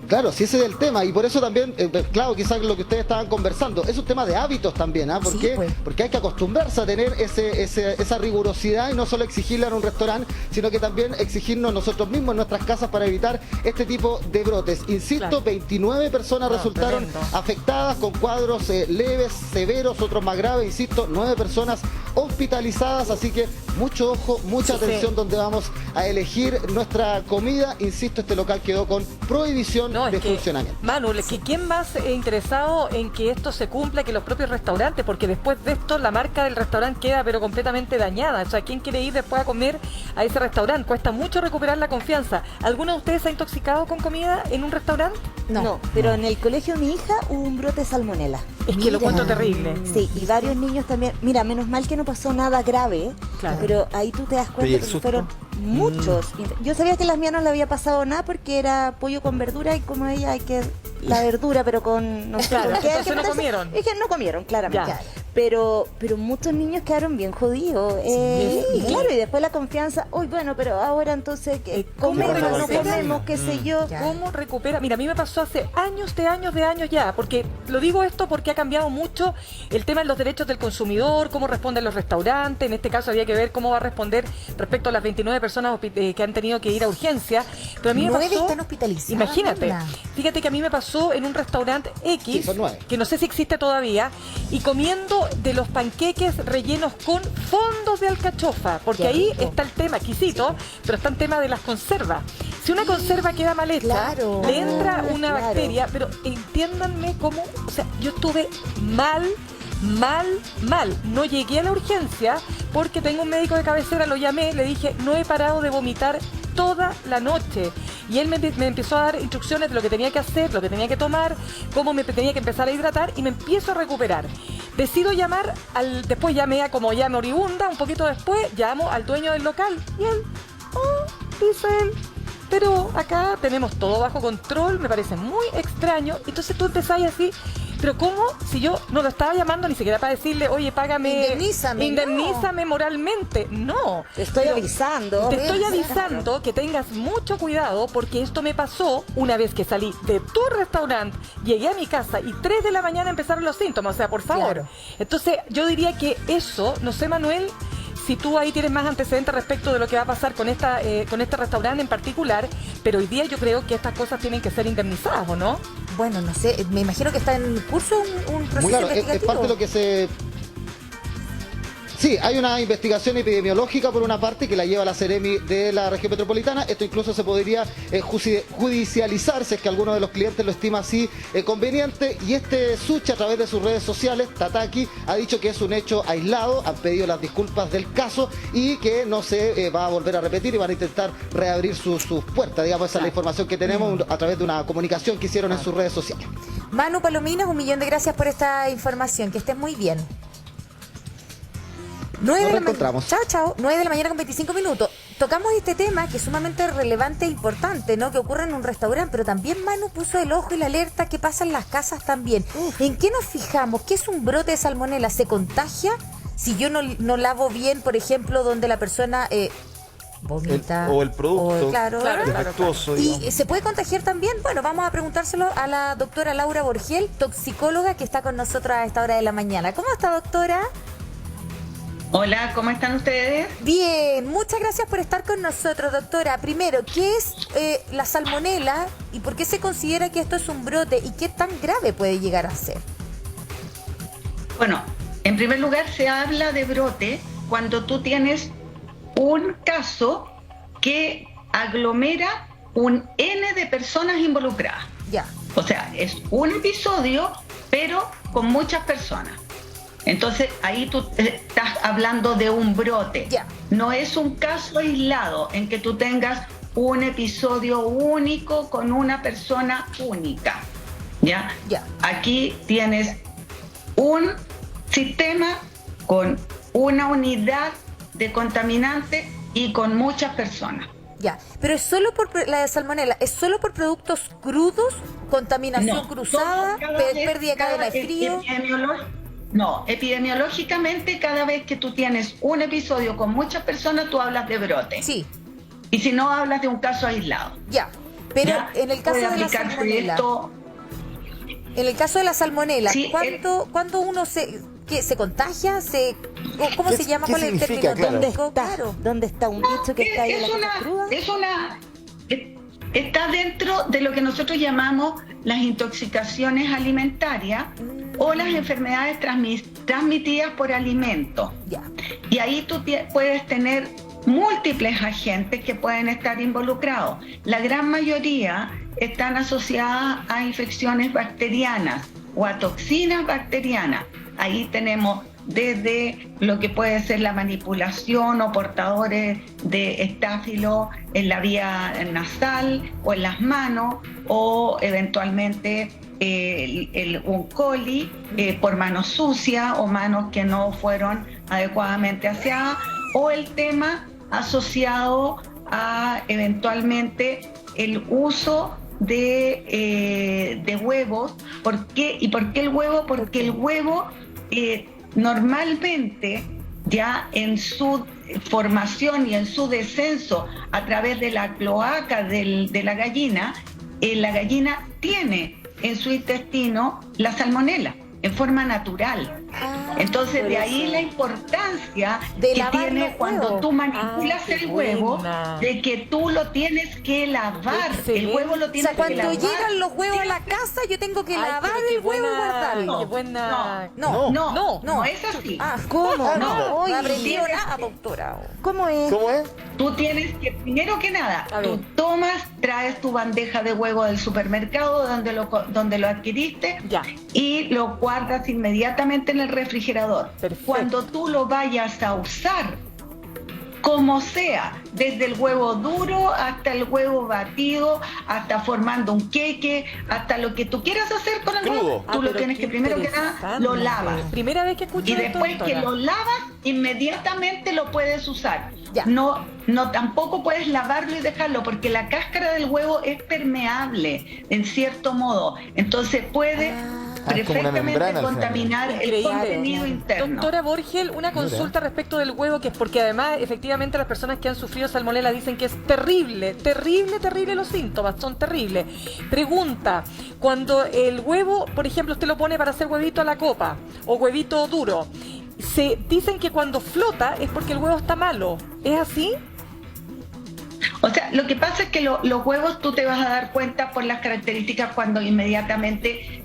Claro, sí, ese es el tema, y por eso también, claro, quizás lo que ustedes estaban conversando, es un tema de hábitos también, ¿Por qué? Porque hay que acostumbrarse a tener esa rigurosidad y no solo exigirla en un restaurante, sino que también exigirnos nosotros mismos en nuestras casas para evitar este tipo de brotes. Insisto, 29 personas resultaron afectadas con cuadros leves, severos, otros más graves, insisto, 9 personas hospitalizadas, así que mucho ojo, mucha atención donde vamos a elegir nuestra comida. Insisto, este local quedó con prohibición de funcionamiento. Manu, ¿quién más interesado en que esto se cumpla que los propios restaurantes? Porque después de esto la marca del restaurante queda pero completamente dañada. O sea, ¿quién quiere ir después a comer a ese restaurante? Cuesta mucho recuperar la confianza. ¿Alguno de ustedes se ha intoxicado con comida en un restaurante? No, pero en el colegio de mi hija hubo un brote de salmonela. Es que lo cuento terrible. Sí, y varios niños también. Mira, menos mal que no pasó nada grave, pero ahí tú te das cuenta que fueron muchos. Yo sabía que las mías no le había pasado nada porque era pollo con verdura y como ella hay que la verdura, pero con no sé, entonces no comieron. Es que no comieron, claramente. Pero muchos niños quedaron bien jodidos. Y claro, y después la confianza, bueno, pero ahora entonces comemos, no comemos, qué sé yo. ¿Cómo recupera? Mira, a mí me pasó hace años ya, porque lo digo esto porque ha cambiado mucho el tema de los derechos del consumidor, cómo responden los restaurantes. En este caso había que ver cómo va a responder respecto a las 29 personas que han tenido que ir a urgencia. Pero a mí me pasó, están hospitalizadas. Imagínate, fíjate que a mí me pasó en un restaurante X, que no sé si existe todavía, y comiendo de los panqueques rellenos con fondos de alcachofa, porque ahí está el tema exquisito, pero está el tema de las conservas. Si una conserva queda mal hecha, Claro. le entra una Claro. bacteria, pero entiéndanme cómo, o sea, yo estuve mal. No llegué a la urgencia porque tengo un médico de cabecera, lo llamé, le dije, no he parado de vomitar toda la noche. Y él me empezó a dar instrucciones de lo que tenía que hacer, lo que tenía que tomar, cómo me tenía que empezar a hidratar y me empiezo a recuperar. Decido llamar después llamé a como ya moribunda, un poquito después, llamo al dueño del local y él, dice él, pero acá tenemos todo bajo control, me parece muy extraño. Entonces tú empezás así, pero ¿cómo? Si yo no lo estaba llamando ni siquiera para decirle, oye, págame, indemnízame moralmente. No. Te estoy avisando. Te estoy avisando que tengas mucho cuidado porque esto me pasó una vez que salí de tu restaurante, llegué a mi casa y 3 de la mañana empezaron los síntomas. O sea, por favor. Claro. Entonces, yo diría que eso, no sé, Manuel, si tú ahí tienes más antecedentes respecto de lo que va a pasar con este restaurante en particular, pero hoy día yo creo que estas cosas tienen que ser indemnizadas, ¿o no? Bueno, no sé, me imagino que está en curso un proceso Claro, investigativo. es parte de lo que se... Sí, hay una investigación epidemiológica por una parte que la lleva la Seremi de la región metropolitana. Esto incluso se podría judicializar si es que alguno de los clientes lo estima así conveniente. Y este Sushi, a través de sus redes sociales, Tataki, ha dicho que es un hecho aislado, han pedido las disculpas del caso y que no se va a volver a repetir y van a intentar reabrir sus puertas. Digamos, esa es la información que tenemos a través de una comunicación que hicieron en sus redes sociales. Manu Palominos, 1.000.000 de gracias por esta información. Que estés muy bien. 9 de la mañana. Chao. 9 de la mañana con 25 minutos. Tocamos este tema que es sumamente relevante e importante, ¿no? Que ocurre en un restaurante, pero también Manu puso el ojo y la alerta que pasa en las casas también. ¿En qué nos fijamos? ¿Qué es un brote de salmonela? ¿Se contagia? Si yo no lavo bien, por ejemplo, donde la persona vomita. O el producto Claro. defectuoso. ¿Y se puede contagiar también? Bueno, vamos a preguntárselo a la doctora Laura Borgiel, toxicóloga, que está con nosotros a esta hora de la mañana. ¿Cómo está, doctora? Hola, ¿cómo están ustedes? Bien, muchas gracias por estar con nosotros, doctora. Primero, ¿qué es la salmonela y por qué se considera que esto es un brote y qué tan grave puede llegar a ser? Bueno, en primer lugar se habla de brote cuando tú tienes un caso que aglomera un N de personas involucradas. Ya. O sea, es un episodio, pero con muchas personas. Entonces, ahí tú estás hablando de un brote. Ya. No es un caso aislado en que tú tengas un episodio único con una persona única. ¿Ya? Aquí tienes un sistema con una unidad de contaminante y con muchas personas. Ya, pero es solo por la de salmonela, es solo por productos crudos, contaminación cruzada, pérdida de cadena de frío. No, epidemiológicamente cada vez que tú tienes un episodio con muchas personas, tú hablas de brote. Sí. Y si no, hablas de un caso aislado. Ya, pero ¿ya? En el caso de la salmonela, en el caso de la salmonela, sí, ¿cuándo uno se contagia? ¿Cómo se llama? ¿Cuál es el término? Claro. ¿Dónde está un bicho que está ahí en la casa cruda? Está dentro de lo que nosotros llamamos las intoxicaciones alimentarias o las enfermedades transmitidas por alimentos. Y ahí tú puedes tener múltiples agentes que pueden estar involucrados. La gran mayoría están asociadas a infecciones bacterianas o a toxinas bacterianas. Ahí tenemos desde lo que puede ser la manipulación o portadores de estáfilo en la vía nasal o en las manos, o eventualmente un coli por manos sucias o manos que no fueron adecuadamente aseadas, o el tema asociado a eventualmente el uso de huevos. ¿Por qué? ¿Y por qué el huevo? Porque el huevo normalmente ya en su formación y en su descenso a través de la cloaca de la gallina tiene en su intestino la salmonela en forma natural. Entonces de ahí la importancia que tiene cuando tú manipulas el huevo, de que tú lo tienes que lavar. El huevo lo tienes que lavar. Cuando llegan los huevos a la casa, yo tengo que lavar el huevo y guardarlo. No es así. ¿Cómo? No, Hoy aprendí nada, doctora. ¿Cómo es? Tú tienes que, primero que nada, tú traes tu bandeja de huevo del supermercado donde lo adquiriste y lo guardas inmediatamente en el refrigerador. Cuando tú lo vayas a usar, como sea, desde el huevo duro hasta el huevo batido, hasta formando un queque, hasta lo que tú quieras hacer con el huevo, tú lo tienes que primero que nada lo lavas. Primera vez que escucho y después que lo lavas, inmediatamente lo puedes usar. No tampoco puedes lavarlo y dejarlo, porque la cáscara del huevo es permeable en cierto modo, entonces puede perfectamente contaminar el contenido interno. Doctora Borgel, una consulta respecto del huevo, que es porque además efectivamente las personas que han sufrido salmonela dicen que es terrible los síntomas, son terribles. Pregunta, cuando el huevo, por ejemplo, usted lo pone para hacer huevito a la copa o huevito duro, se dicen que cuando flota es porque el huevo está malo, ¿es así? O sea, lo que pasa es que los huevos tú te vas a dar cuenta por las características cuando inmediatamente,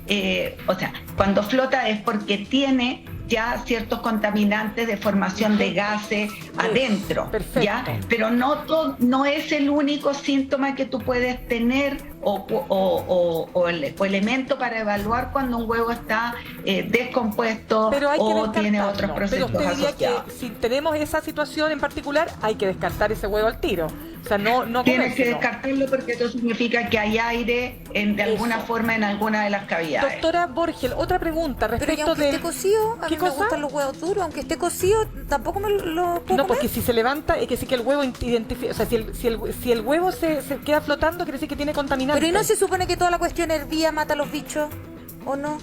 cuando flota es porque tiene ya ciertos contaminantes de formación de gases adentro, ¿ya? Pero no es el único síntoma que tú puedes tener o elemento para evaluar cuando un huevo está descompuesto o tiene otros procesos asociados. Pero usted diría que si tenemos esa situación en particular, hay que descartar ese huevo al tiro. O sea, no tienes que descartarlo porque eso significa que hay aire de alguna forma en alguna de las cavidades. Doctora Borgel, otra pregunta respecto de... esté cocido, a mí me gustan los huevos duros, aunque esté cocido, tampoco me lo puedo No, porque si se levanta, es que sí que el huevo identifica, o sea, si el huevo se queda flotando, quiere decir que tiene contaminante. Pero ¿y no se supone que toda la cuestión hervía mata a los bichos, o no?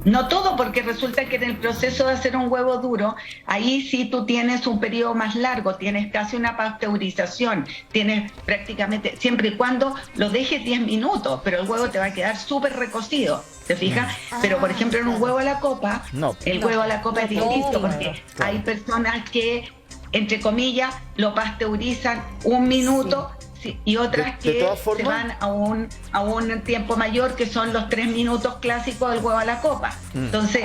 No todo, porque resulta que en el proceso de hacer un huevo duro, ahí sí tú tienes un periodo más largo, tienes casi una pasteurización, tienes prácticamente, siempre y cuando lo dejes 10 minutos, pero el huevo te va a quedar súper recocido, ¿te fijas? Pero por ejemplo en un huevo a la copa, huevo a la copa es distinto, porque hay personas que, entre comillas, lo pasteurizan un minuto. Sí, y otras que se van a un tiempo mayor, que son los 3 minutos clásicos del huevo a la copa. Entonces,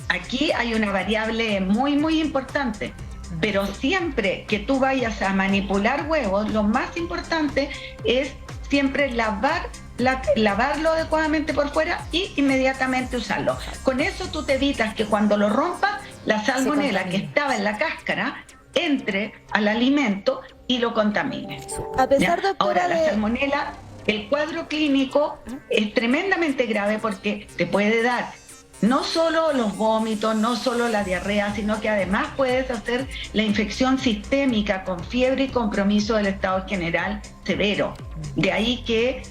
aquí hay una variable muy, muy importante. Pero siempre que tú vayas a manipular huevos, lo más importante es siempre lavarlo adecuadamente por fuera y inmediatamente usarlo. Con eso tú te evitas que cuando lo rompas, la salmonela que estaba en la cáscara entre al alimento y lo contamine. A pesar, doctora, ahora, la salmonela, el cuadro clínico es tremendamente grave porque te puede dar no solo los vómitos, no solo la diarrea, sino que además puedes hacer la infección sistémica con fiebre y compromiso del estado general severo. De ahí que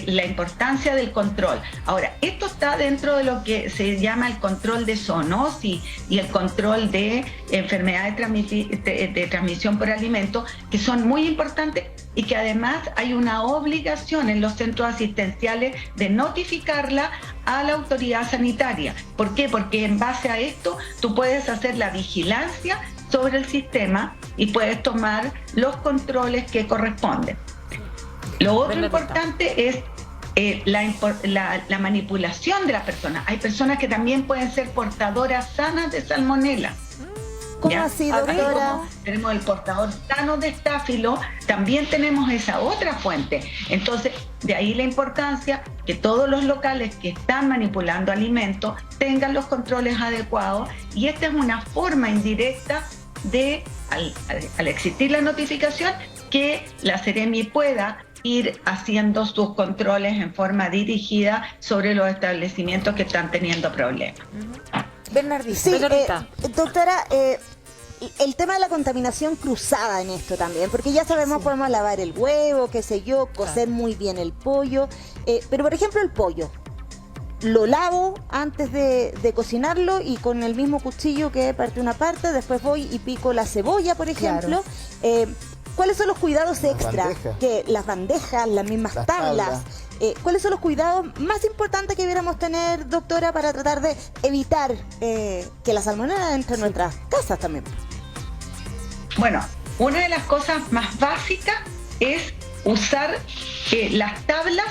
la importancia del control. Ahora, esto está dentro de lo que se llama el control de zoonosis y el control de enfermedades de transmisión por alimento, que son muy importantes y que además hay una obligación en los centros asistenciales de notificarla a la autoridad sanitaria. ¿Por qué? Porque en base a esto tú puedes hacer la vigilancia sobre el sistema y puedes tomar los controles que corresponden. Lo otro importante es la manipulación de las personas. Hay personas que también pueden ser portadoras sanas de salmonela. ¿Cómo así, doctora? Tenemos el portador sano de estáfilo, también tenemos esa otra fuente. Entonces, de ahí la importancia que todos los locales que están manipulando alimentos tengan los controles adecuados, y esta es una forma indirecta de, al existir la notificación, que la Seremi pueda ir haciendo sus controles en forma dirigida sobre los establecimientos que están teniendo problemas. Bernardita. Sí, doctora, el tema de la contaminación cruzada en esto también, porque ya sabemos, podemos lavar el huevo, qué sé yo, cocer muy bien el pollo, pero por ejemplo el pollo, lo lavo antes de cocinarlo y con el mismo cuchillo que parte una parte, después voy y pico la cebolla, por ejemplo. ¿Cuáles son los cuidados extra? Que las bandejas, las mismas tablas, ¿cuáles son los cuidados más importantes que debiéramos tener, doctora, para tratar de evitar que la salmonela entre en nuestras casas también? Bueno, una de las cosas más básicas es usar las tablas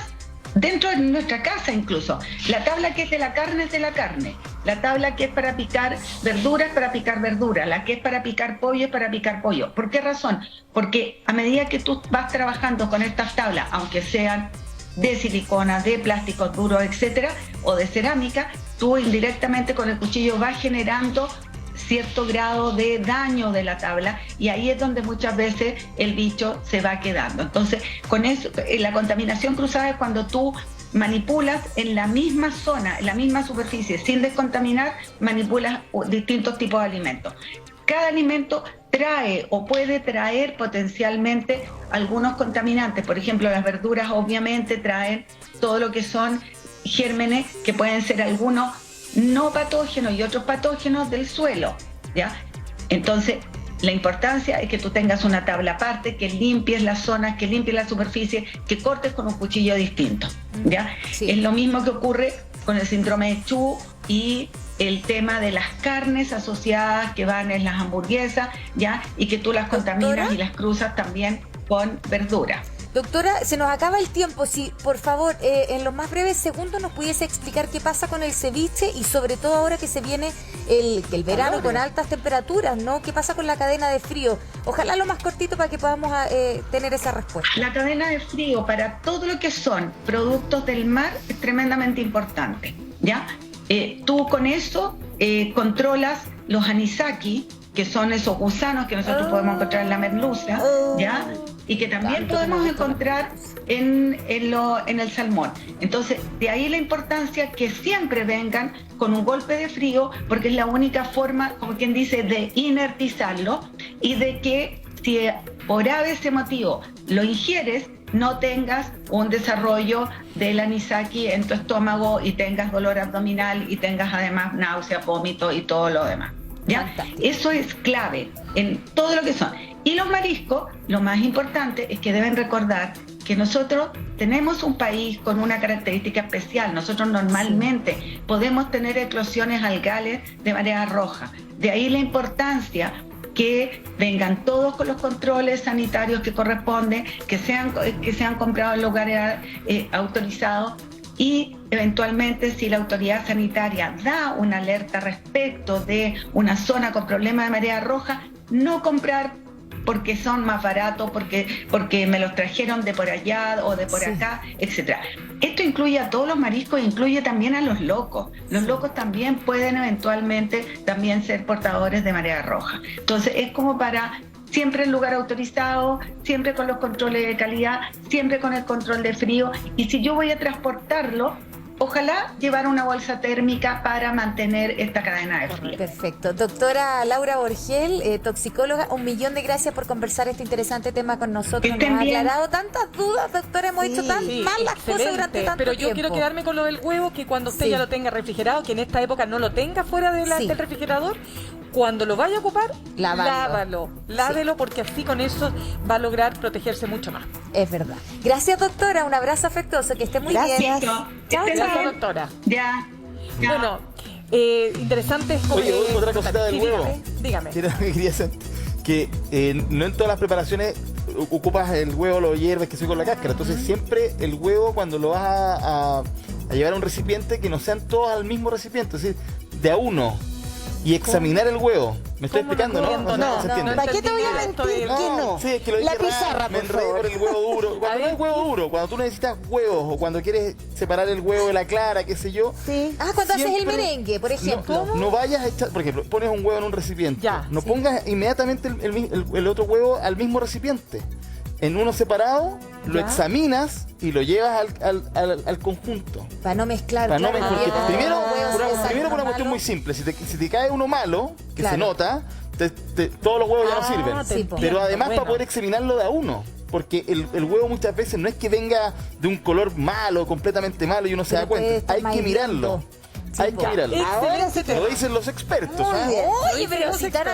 dentro de nuestra casa incluso. La tabla que es de la carne es de la carne. La tabla que es para picar verduras es para picar verdura. La que es para picar pollo es para picar pollo. ¿Por qué razón? Porque a medida que tú vas trabajando con estas tablas, aunque sean de silicona, de plástico duro, etcétera, o de cerámica, tú indirectamente con el cuchillo vas generando cierto grado de daño de la tabla, y ahí es donde muchas veces el bicho se va quedando. Entonces, con eso, la contaminación cruzada es cuando tú manipulas en la misma zona, en la misma superficie, sin descontaminar, manipulas distintos tipos de alimentos. Cada alimento trae o puede traer potencialmente algunos contaminantes. Por ejemplo, las verduras obviamente traen todo lo que son gérmenes, que pueden ser algunos no patógenos y otros patógenos del suelo, ¿ya? Entonces, la importancia es que tú tengas una tabla aparte, que limpies las zonas, que limpies la superficie, que cortes con un cuchillo distinto, ¿ya? Sí. Es lo mismo que ocurre con el síndrome de Chu y el tema de las carnes asociadas que van en las hamburguesas, ¿ya? Y que tú las contaminas y las cruzas también con verdura. Doctora, se nos acaba el tiempo. Si, por favor, en los más breves segundos nos pudiese explicar qué pasa con el ceviche y sobre todo ahora que se viene el verano con altas temperaturas, ¿no? ¿Qué pasa con la cadena de frío? Ojalá lo más cortito para que podamos tener esa respuesta. La cadena de frío para todo lo que son productos del mar es tremendamente importante, ¿ya? Tú con eso controlas los anisakis, que son esos gusanos que nosotros podemos encontrar en la merluza, ¿ya? Y que también podemos encontrar en el salmón. Entonces, de ahí la importancia que siempre vengan con un golpe de frío, porque es la única forma, como quien dice, de inertizarlo y de que si por ese motivo lo ingieres, no tengas un desarrollo del anisaki en tu estómago y tengas dolor abdominal y tengas además náusea, vómito y todo lo demás, ¿ya? Eso es clave en todo lo que son. Y los mariscos, lo más importante es que deben recordar que nosotros tenemos un país con una característica especial. Nosotros normalmente podemos tener eclosiones algales de marea roja. De ahí la importancia que vengan todos con los controles sanitarios que corresponden, que sean comprados en lugares autorizados, y eventualmente si la autoridad sanitaria da una alerta respecto de una zona con problema de marea roja, no comprar porque son más baratos, porque me los trajeron de por allá o de por acá, etcétera. Esto incluye a todos los mariscos, incluye también a los locos. Los locos también pueden eventualmente también ser portadores de marea roja. Entonces es como para siempre en lugar autorizado, siempre con los controles de calidad, siempre con el control de frío. Y si yo voy a transportarlo, ojalá llevar una bolsa térmica para mantener esta cadena de frío. Perfecto. Doctora Laura Borgel, toxicóloga, 1.000.000 de gracias por conversar este interesante tema con nosotros. Nos ha aclarado tantas dudas, doctora. Hemos hecho tan mal las cosas durante tanto Pero tiempo. yo quiero quedarme con lo del huevo, que cuando usted ya lo tenga refrigerado, que en esta época no lo tenga fuera del refrigerador, cuando lo vaya a ocupar, lávelo, porque así con eso va a lograr protegerse mucho más. Es verdad. Gracias, doctora. Un abrazo afectuoso. Que esté muy bien. Chao, doctora. Ya. Bueno, interesante. Oye, otra cosita del huevo. Dígame. Quería hacer que no en todas las preparaciones ocupas el huevo, lo hierves, que soy con la cáscara. Entonces siempre el huevo, cuando lo vas a llevar a un recipiente, que no sean todos al mismo recipiente, es decir, de a uno. Y examinar el huevo. ¿Me estoy explicando, no? No, ¿para qué te voy a mentir que no? Sí, es que lo la pizarra, me enredé por el huevo duro. Cuando no es huevo duro, cuando tú necesitas huevos o cuando quieres separar el huevo de la clara, qué sé yo. Sí. Cuando haces el merengue, por ejemplo. No vayas a echar, por ejemplo, pones un huevo en un recipiente. Pongas inmediatamente el otro huevo al mismo recipiente. En uno separado, lo examinas y lo llevas al conjunto. Para no mezclar. Para no mezclar. Primero por una cuestión muy simple. Si te cae uno malo, que se nota, todos los huevos ya no sirven. Pero además para poder examinarlo de a uno. Porque el huevo muchas veces no es que venga de un color malo, completamente malo, y uno se da cuenta. Hay que mirarlo. Hay que mirarlo. Ahora lo dicen los expertos. Oye, pero si tan